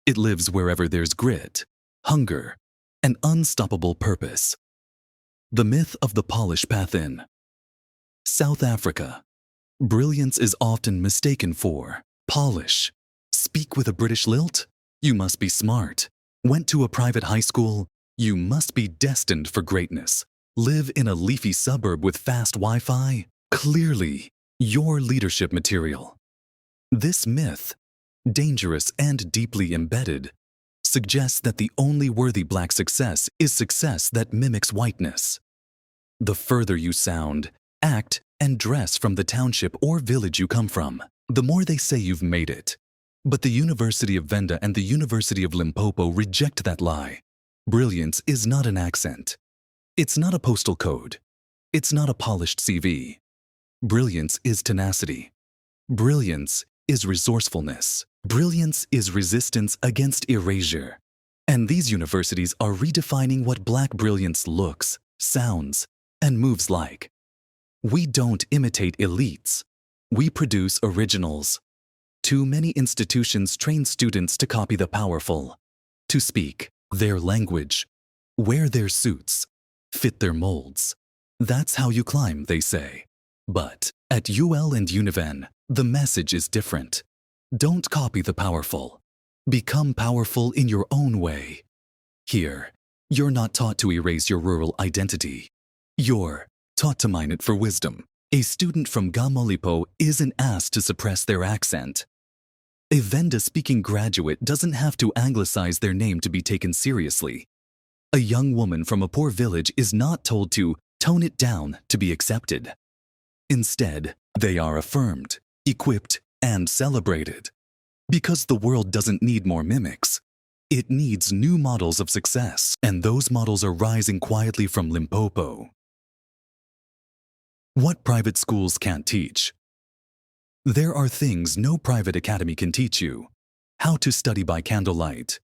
E: It lives wherever there's grit, hunger, and unstoppable purpose. The myth of the polished path in South Africa. Brilliance is often mistaken for polish. Speak with a British lilt? You must be smart. Went to a private high school? You must be destined for greatness. Live in a leafy suburb with fast Wi-Fi? Clearly, your leadership material. This myth, dangerous and deeply embedded, suggests that the only worthy black success is success that mimics whiteness. The further you sound, act, and dress from the township or village you come from, the more they say you've made it. But the University of Venda and the University of Limpopo reject that lie. Brilliance is not an accent. It's not a postal code. It's not a polished CV. Brilliance is tenacity. Brilliance is resourcefulness. Brilliance is resistance against erasure. And these universities are redefining what black brilliance looks, sounds, and moves like. We don't imitate elites. We produce originals. Too many institutions train students to copy the powerful, to speak their language, wear their suits, fit their molds. That's how you climb, they say. But at UL and Univen, the message is different. Don't copy the powerful. Become powerful in your own way. Here, you're not taught to erase your rural identity. You're taught to mine it for wisdom. A student from Gamolipo isn't asked to suppress their accent. A Venda-speaking graduate doesn't have to anglicize their name to be taken seriously. A young woman from a poor village is not told to tone it down to be accepted. Instead, they are affirmed, equipped, and celebrated. Because the world doesn't need more mimics. It needs new models of success, and those models are rising quietly from Limpopo. What private schools can't teach. There are things no private academy can teach you. How to study by candlelight.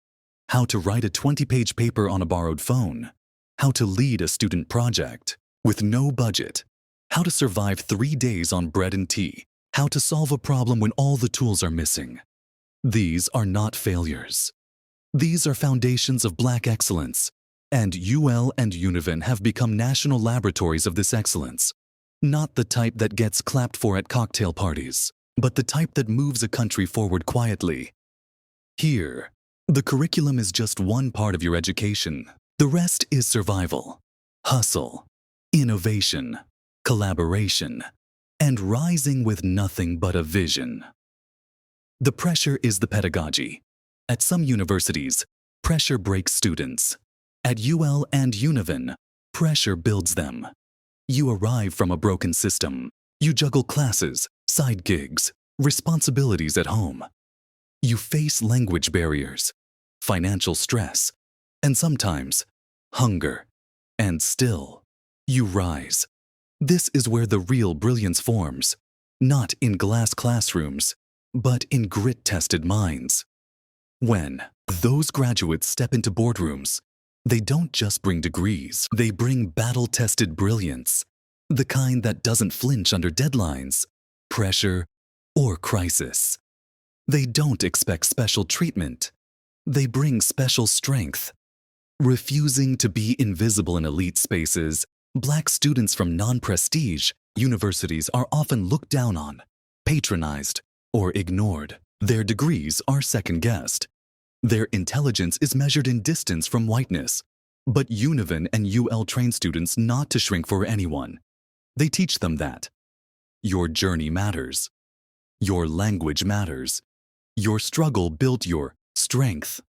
E: How to write a 20-page paper on a borrowed phone. How to lead a student project with no budget. How to survive 3 days on bread and tea. How to solve a problem when all the tools are missing. These are not failures. These are foundations of black excellence, and UL and Univen have become national laboratories of this excellence. Not the type that gets clapped for at cocktail parties, but the type that moves a country forward quietly. Here, the curriculum is just one part of your education. The rest is survival, hustle, innovation, collaboration, and rising with nothing but a vision. The pressure is the pedagogy. At some universities, pressure breaks students. At UL and Univen, pressure builds them. You arrive from a broken system. You juggle classes, side gigs, responsibilities at home. You face language barriers, financial stress, and sometimes hunger. And still, you rise. This is where the real brilliance forms, not in glass classrooms, but in grit-tested minds. When those graduates step into boardrooms, they don't just bring degrees, they bring battle-tested brilliance, the kind that doesn't flinch under deadlines, pressure, or crisis. They don't expect special treatment. They bring special strength. Refusing to be invisible in elite spaces, Black students from non-prestige universities are often looked down on, patronized, or ignored. Their degrees are second-guessed. Their intelligence is measured in distance from whiteness. But Univen and UL train students not to shrink for anyone. They teach them that your journey matters. Your language matters. Your struggle built your strength.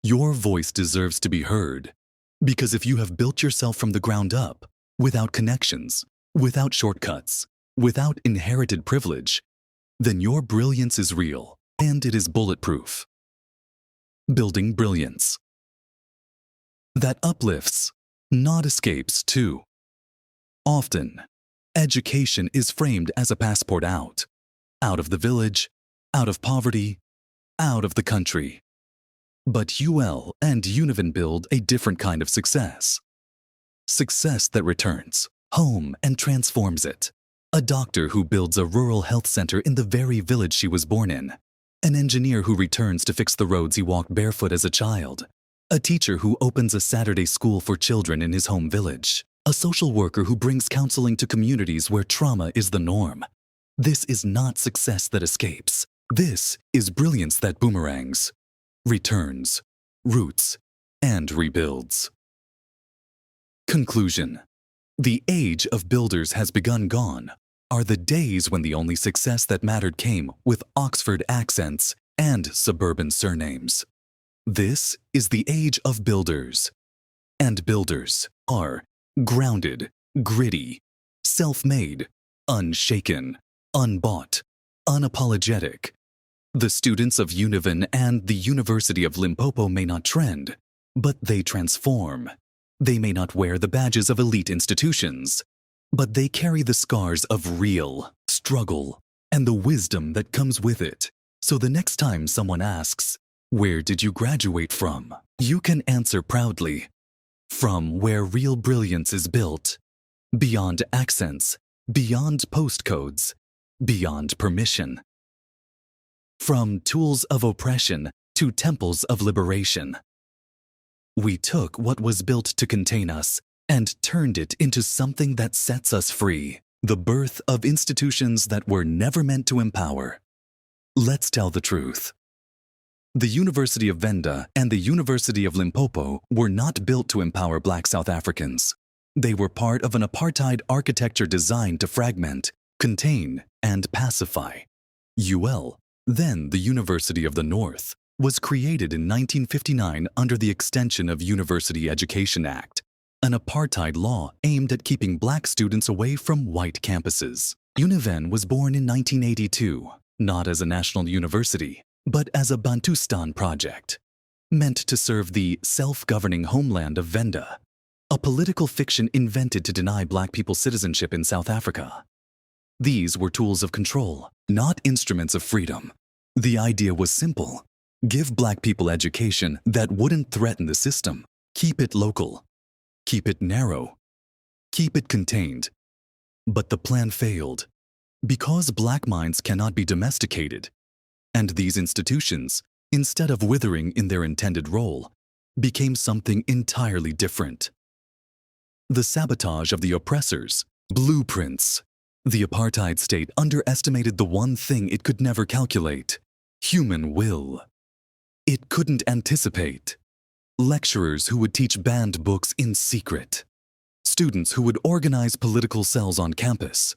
E: Your voice deserves to be heard. Because if you have built yourself from the ground up, without connections, without shortcuts, without inherited privilege, then your brilliance is real and it is bulletproof. Building brilliance. That uplifts, not escapes, too. Often, education is framed as a passport out of the village, out of poverty, out of the country. But UL and Univen build a different kind of success. Success that returns home and transforms it. A doctor who builds a rural health center in the very village she was born in. An engineer who returns to fix the roads he walked barefoot as a child. A teacher who opens a Saturday school for children in his home village. A social worker who brings counseling to communities where trauma is the norm. This is not success that escapes. This is brilliance that boomerangs, returns, roots, and rebuilds. Conclusion. The age of builders has begun. Gone are the days when the only success that mattered came with Oxford accents and suburban surnames. This is the age of builders. And builders are grounded, gritty, self-made, unshaken, unbought, unapologetic. The students of Univen and the University of Limpopo may not trend, but they transform. They may not wear the badges of elite institutions, but they carry the scars of real struggle and the wisdom that comes with it. So the next time someone asks, "Where did you graduate from?" you can answer proudly, "From where real brilliance is built, beyond accents, beyond postcodes, beyond permission. From tools of oppression to temples of liberation. We took what was built to contain us and turned it into something that sets us free. The birth of institutions that were never meant to empower. Let's tell the truth. The University of Venda and the University of Limpopo were not built to empower Black South Africans. They were part of an apartheid architecture designed to fragment, contain, and pacify. UL, then the University of the North, was created in 1959 under the Extension of University Education Act, an apartheid law aimed at keeping Black students away from white campuses. Univen was born in 1982, not as a national university, but as a Bantustan project, meant to serve the self-governing homeland of Venda, a political fiction invented to deny Black people citizenship in South Africa. These were tools of control, not instruments of freedom. The idea was simple. Give Black people education that wouldn't threaten the system. Keep it local. Keep it narrow. Keep it contained. But the plan failed. Because Black minds cannot be domesticated. And these institutions, instead of withering in their intended role, became something entirely different. The sabotage of the oppressors, blueprints. The apartheid state underestimated the one thing it could never calculate: human will. It couldn't anticipate. Lecturers who would teach banned books in secret. Students who would organize political cells on campus.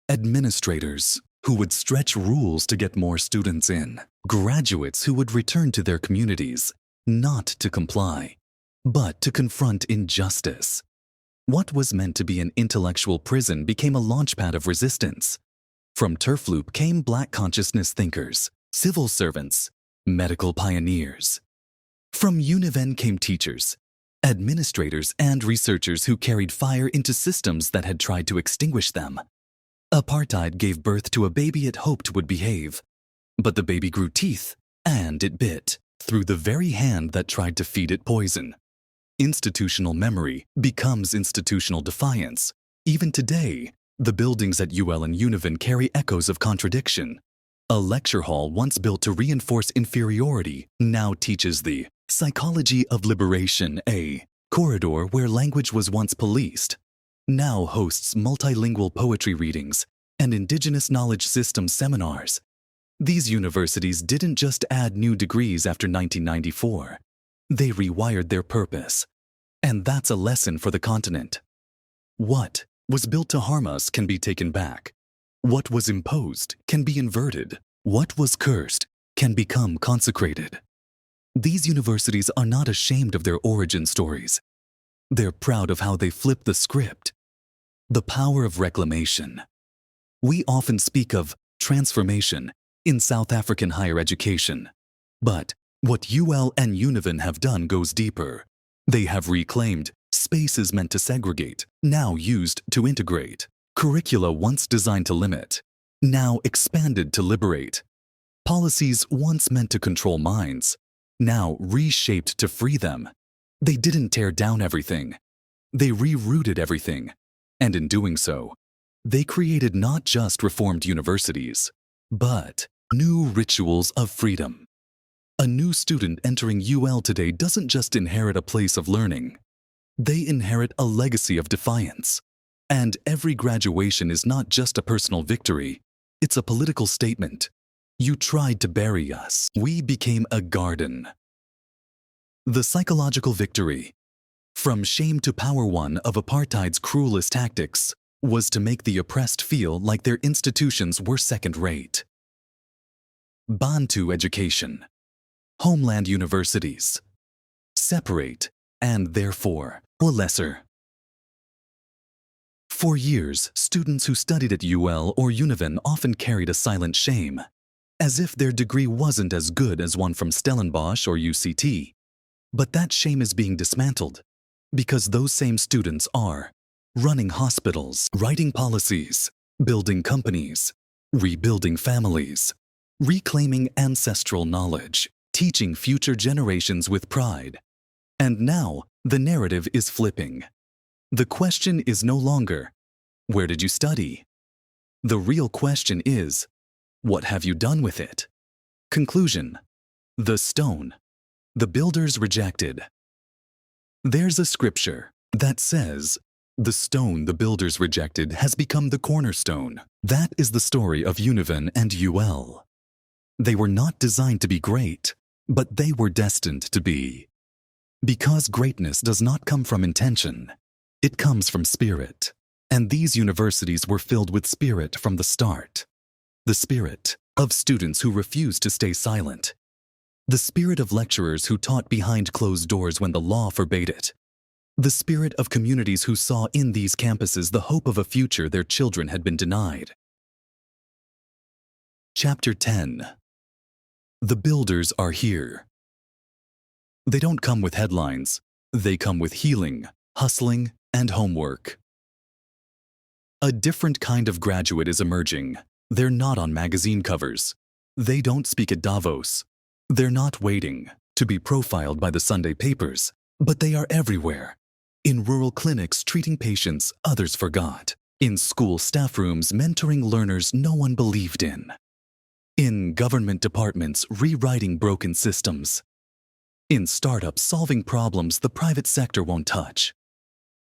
E: Administrators who would stretch rules to get more students in. Graduates who would return to their communities, not to comply, but to confront injustice. What was meant to be an intellectual prison became a launchpad of resistance. From Turf Loop came Black consciousness thinkers, civil servants, medical pioneers. From Univen came teachers, administrators and researchers who carried fire into systems that had tried to extinguish them. Apartheid gave birth to a baby it hoped would behave, but the baby grew teeth, and it bit through the very hand that tried to feed it poison. Institutional memory becomes institutional defiance. Even today, the buildings at UL and Univen carry echoes of contradiction. A lecture hall once built to reinforce inferiority now teaches the psychology of liberation. A corridor where language was once policed now hosts multilingual poetry readings and indigenous knowledge system seminars. These universities didn't just add new degrees after 1994. They rewired their purpose. And that's a lesson for the continent. What was built to harm us can be taken back. What was imposed can be inverted. What was cursed can become consecrated. These universities are not ashamed of their origin stories. They're proud of how they flipped the script. The power of reclamation. We often speak of transformation in South African higher education. But what UL and Univen have done goes deeper. They have reclaimed spaces meant to segregate, now used to integrate. Curricula once designed to limit, now expanded to liberate. Policies once meant to control minds, now reshaped to free them. They didn't tear down everything. They rerouted everything. And in doing so, they created not just reformed universities, but new rituals of freedom. A new student entering UL today doesn't just inherit a place of learning. They inherit a legacy of defiance. And every graduation is not just a personal victory, it's a political statement. You tried to bury us. We became a garden. The psychological victory, from shame to power one of apartheid's cruelest tactics, was to make the oppressed feel like their institutions were second-rate. Bantu education. Homeland universities. Separate, and therefore, lesser. For years, students who studied at UL or Univen often carried a silent shame, as if their degree wasn't as good as one from Stellenbosch or UCT. But that shame is being dismantled, because those same students are running hospitals, writing policies, building companies, rebuilding families, reclaiming ancestral knowledge, teaching future generations with pride. And now, the narrative is flipping. The question is no longer, where did you study? The real question is, what have you done with it? Conclusion. The stone. The builders rejected. There's a scripture that says, the stone the builders rejected has become the cornerstone. That is the story of Univen and UL. They were not designed to be great, but they were destined to be. Because greatness does not come from intention, it comes from spirit. And these universities were filled with spirit from the start. The spirit of students who refused to stay silent. The spirit of lecturers who taught behind closed doors when the law forbade it. The spirit of communities who saw in these campuses the hope of a future their children had been denied. Chapter 10. The builders are here. They don't come with headlines. They come with healing, hustling, and homework. A different kind of graduate is emerging. They're not on magazine covers. They don't speak at Davos. They're not waiting to be profiled by the Sunday papers, but they are everywhere. In rural clinics treating patients others forgot. In school staff rooms mentoring learners no one believed in. In government departments rewriting broken systems. In startups solving problems the private sector won't touch.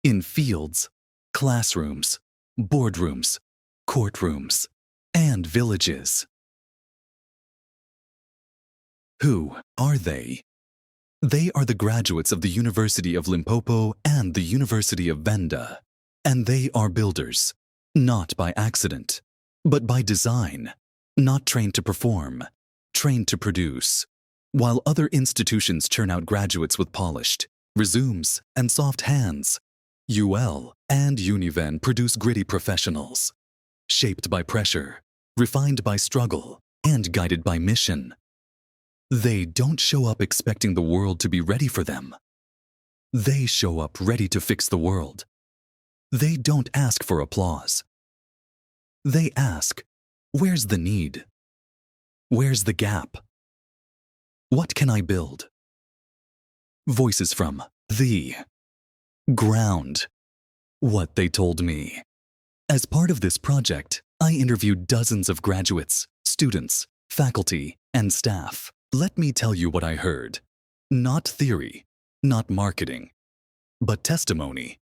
E: In fields, classrooms, boardrooms, courtrooms, and villages. Who are they? They are the graduates of the University of Limpopo and the University of Venda, and they are builders, not by accident, but by design, not trained to perform, trained to produce. While other institutions churn out graduates with polished resumes and soft hands, UL and Univen produce gritty professionals, shaped by pressure, refined by struggle, and guided by mission. They don't show up expecting the world to be ready for them. They show up ready to fix the world. They don't ask for applause. They ask, where's the need? Where's the gap? What can I build? Voices from the ground. What they told me. As part of this project, I interviewed dozens of graduates, students, faculty, and staff. Let me tell you what I heard. Not theory, not marketing, but testimony.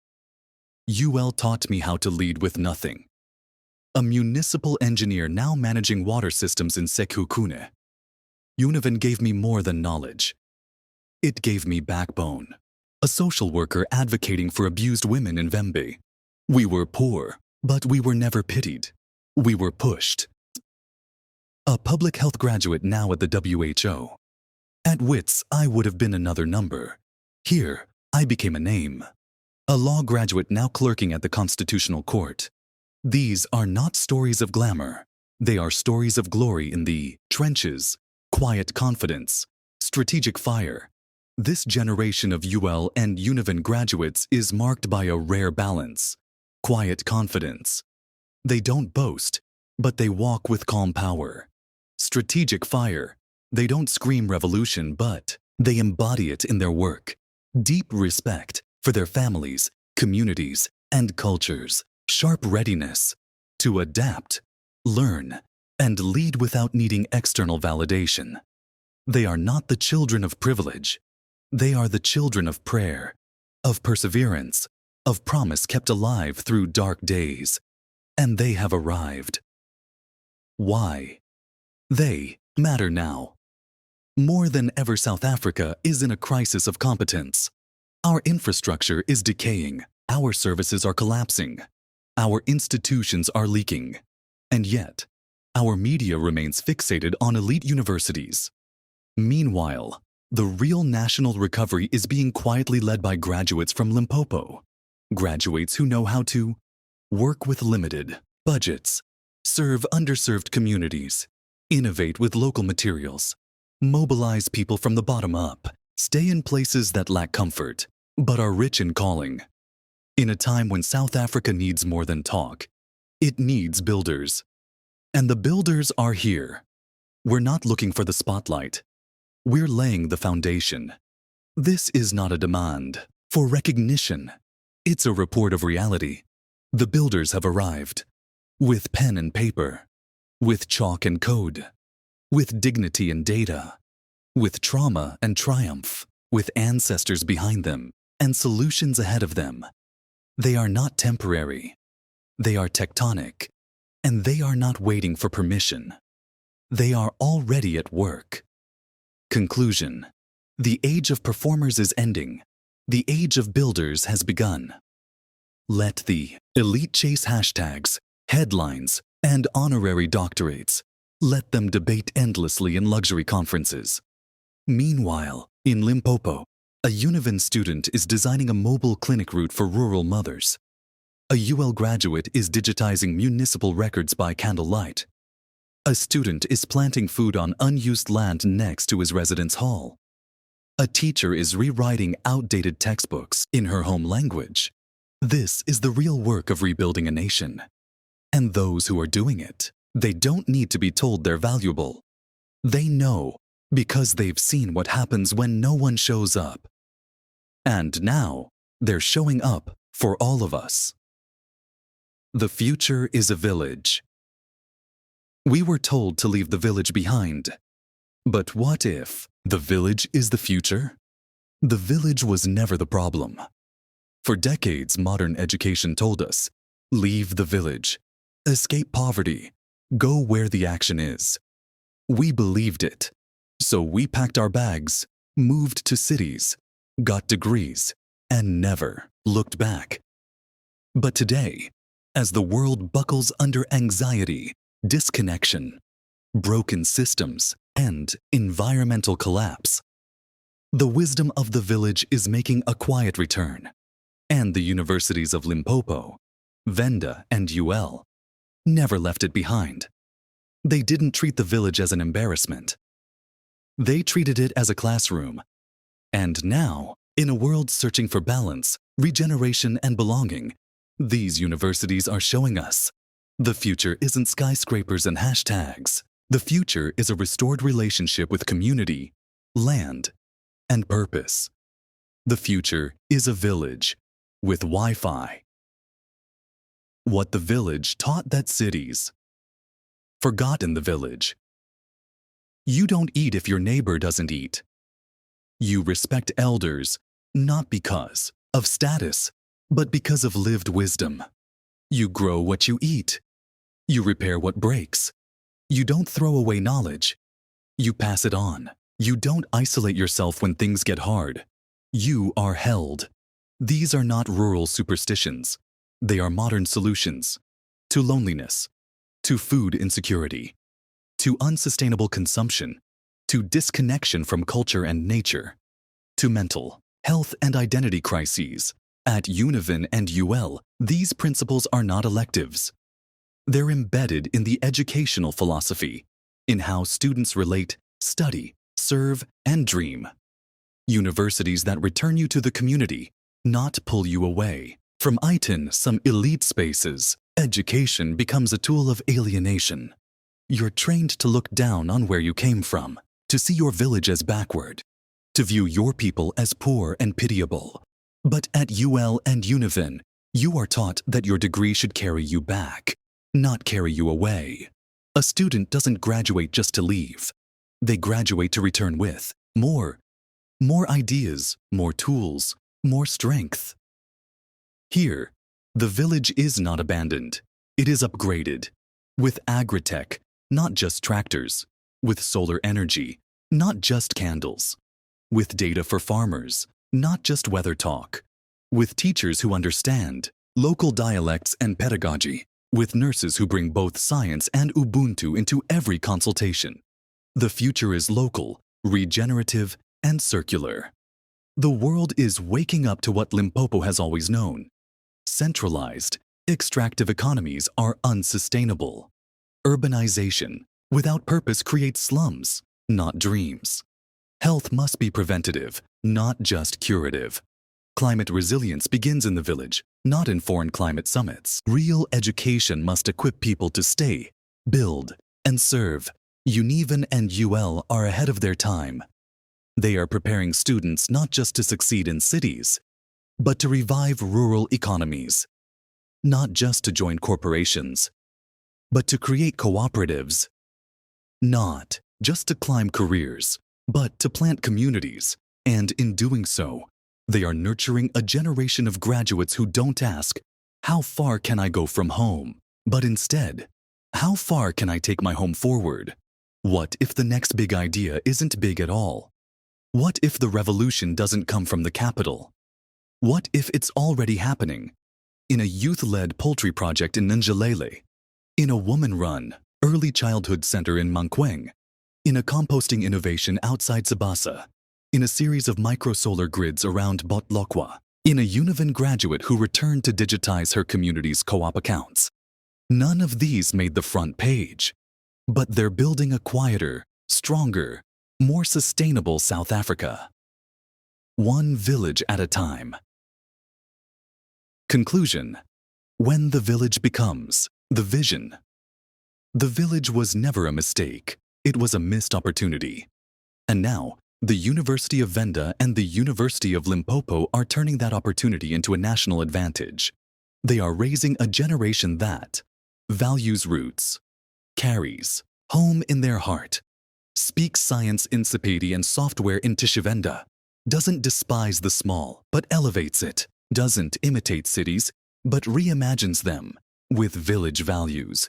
E: UL taught me how to lead with nothing. A municipal engineer now managing water systems in Sekukune. Univen gave me more than knowledge. It gave me backbone. A social worker advocating for abused women in Vembe. We were poor, but we were never pitied. We were pushed. A public health graduate now at the WHO. At WITS, I would have been another number. Here, I became a name. A law graduate now clerking at the Constitutional Court. These are not stories of glamour. They are stories of glory in the trenches, quiet confidence, strategic fire. This generation of UL and Univen graduates is marked by a rare balance, quiet confidence. They don't boast, but they walk with calm power. Strategic fire. They don't scream revolution, but they embody it in their work. Deep respect for their families, communities, and cultures. Sharp readiness to adapt, learn, and lead without needing external validation. They are not the children of privilege. They are the children of prayer, of perseverance, of promise kept alive through dark days. And they have arrived. Why? They matter now. More than ever, South Africa is in a crisis of competence. Our infrastructure is decaying. Our services are collapsing. Our institutions are leaking. And yet, our media remains fixated on elite universities. Meanwhile, the real national recovery is being quietly led by graduates from Limpopo. Graduates who know how to work with limited budgets, serve underserved communities, innovate with local materials, mobilize people from the bottom up, stay in places that lack comfort, but are rich in calling. In a time when South Africa needs more than talk, it needs builders. And the builders are here. We're not looking for the spotlight. We're laying the foundation. This is not a demand for recognition. It's a report of reality. The builders have arrived. With pen and paper. With chalk and code. With dignity and data. With trauma and triumph. With ancestors behind them and solutions ahead of them. They are not temporary. They are tectonic. And they are not waiting for permission. They are already at work. Conclusion. The age of performers is ending. The age of builders has begun. Let the elite chase hashtags, headlines, and honorary doctorates. Let them debate endlessly in luxury conferences. Meanwhile, in Limpopo, a Univen student is designing a mobile clinic route for rural mothers. A UL graduate is digitizing municipal records by candlelight. A student is planting food on unused land next to his residence hall. A teacher is rewriting outdated textbooks in her home language. This is the real work of rebuilding a nation. And those who are doing it, they don't need to be told they're valuable. They know because they've seen what happens when no one shows up. And now, they're showing up for all of us. The future is a village. We were told to leave the village behind. But what if the village is the future? The village was never the problem. For decades, modern education told us, leave the village, escape poverty, go where the action is. We believed it. So we packed our bags, moved to cities, got degrees, and never looked back. But today, as the world buckles under anxiety, disconnection, broken systems, and environmental collapse, the wisdom of the village is making a quiet return. And the universities of Limpopo, Venda, and UL never left it behind. They didn't treat the village as an embarrassment. They treated it as a classroom. And now, In a world searching for balance, regeneration, and belonging, these universities are showing us the future isn't skyscrapers and hashtags. The future is a restored relationship with community, land, and purpose. The future is a village with Wi-Fi. What the village taught that cities forgot in the village. You don't eat if your neighbor doesn't eat. You respect elders, not because of status, but because of lived wisdom. You grow what you eat. You repair what breaks. You don't throw away knowledge. You pass it on. You don't isolate yourself when things get hard. You are held. These are not rural superstitions. They are modern solutions to loneliness, to food insecurity, to unsustainable consumption, to disconnection from culture and nature, to mental health and identity crises. At Univen and UL, these principles are not electives. They're embedded in the educational philosophy, in how students relate, study, serve, and dream. Universities that return you to the community, not pull you away. From some elite spaces, education becomes a tool of alienation. You're trained to look down on where you came from, to see your village as backward, to view your people as poor and pitiable. But at UL and Univen, you are taught that your degree should carry you back, not carry you away. A student doesn't graduate just to leave. They graduate to return with more ideas, more tools, more strength. Here, the village is not abandoned. It is upgraded. With agri-tech, not just tractors. With solar energy, not just candles. With data for farmers, not just weather talk. With teachers who understand local dialects and pedagogy. With nurses who bring both science and Ubuntu into every consultation. The future is local, regenerative, and circular. The world is waking up to what Limpopo has always known. Centralized, extractive economies are unsustainable. Urbanization without purpose creates slums, not dreams. Health must be preventative, not just curative. Climate resilience begins in the village, not in foreign climate summits. Real education must equip people to stay, build, and serve. Univen and UL are ahead of their time. They are preparing students not just to succeed in cities, but to revive rural economies. Not just to join corporations, but to create cooperatives. Not just to climb careers, but to plant communities. And in doing so, they are nurturing a generation of graduates who don't ask, how far can I go from home? But instead, how far can I take my home forward? What if the next big idea isn't big at all? What if the revolution doesn't come from the capital? What if it's already happening? In a youth-led poultry project in Njalele, in a woman-run early childhood center in Mankweng, in a composting innovation outside Sabasa, in a series of microsolar grids around Botlokwa, in a Univen graduate who returned to digitize her community's co-op accounts. None of these made the front page, but they're building a quieter, stronger, more sustainable South Africa. One village at a time. Conclusion. When the village becomes the vision. The village was never a mistake. It was a missed opportunity. And now, the University of Venda and the University of Limpopo are turning that opportunity into a national advantage. They are raising a generation that values roots, carries home in their heart, speaks science in Sepedi and software in Tishivenda, doesn't despise the small but elevates it, doesn't imitate cities but reimagines them with village values.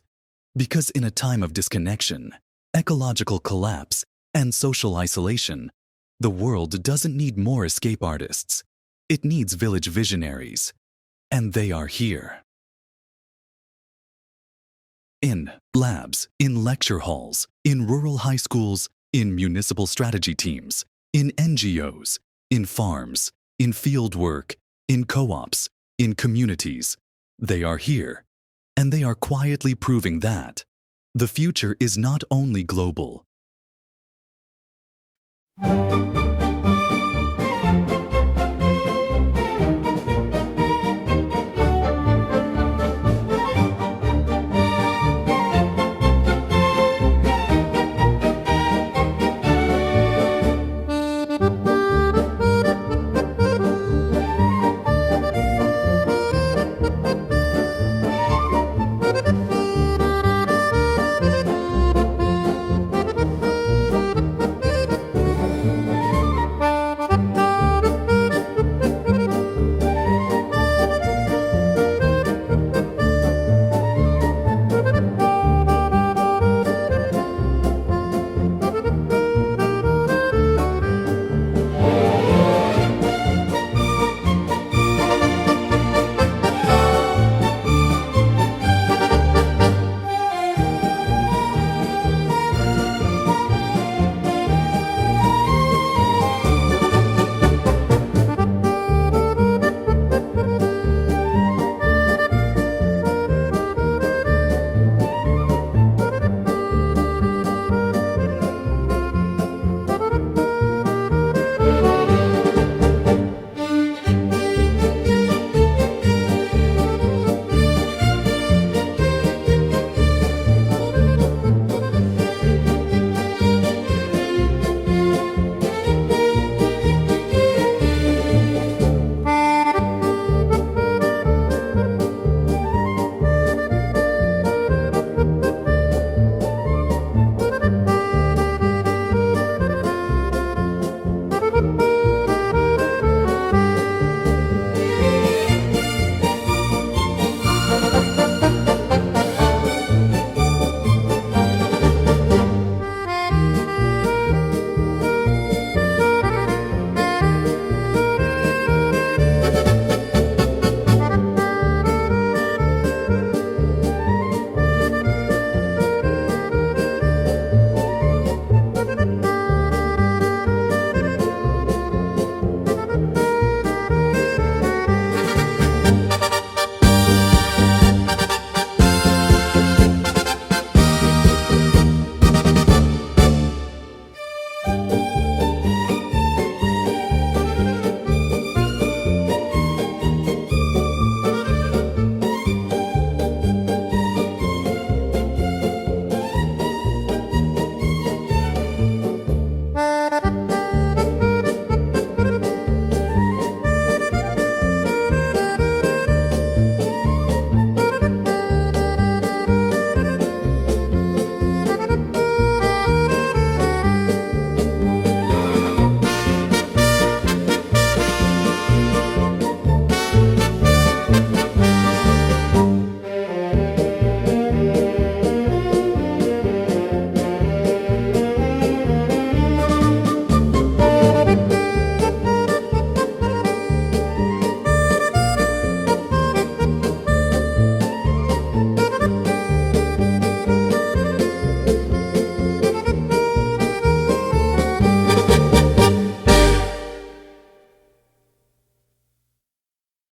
E: Because in a time of disconnection, ecological collapse, and social isolation, the world doesn't need more escape artists. It needs village visionaries. And they are here. In labs, in lecture halls, in rural high schools, in municipal strategy teams, in NGOs, in farms, in field work, in co-ops, in communities. They are here, and they are quietly proving that the future is not only global.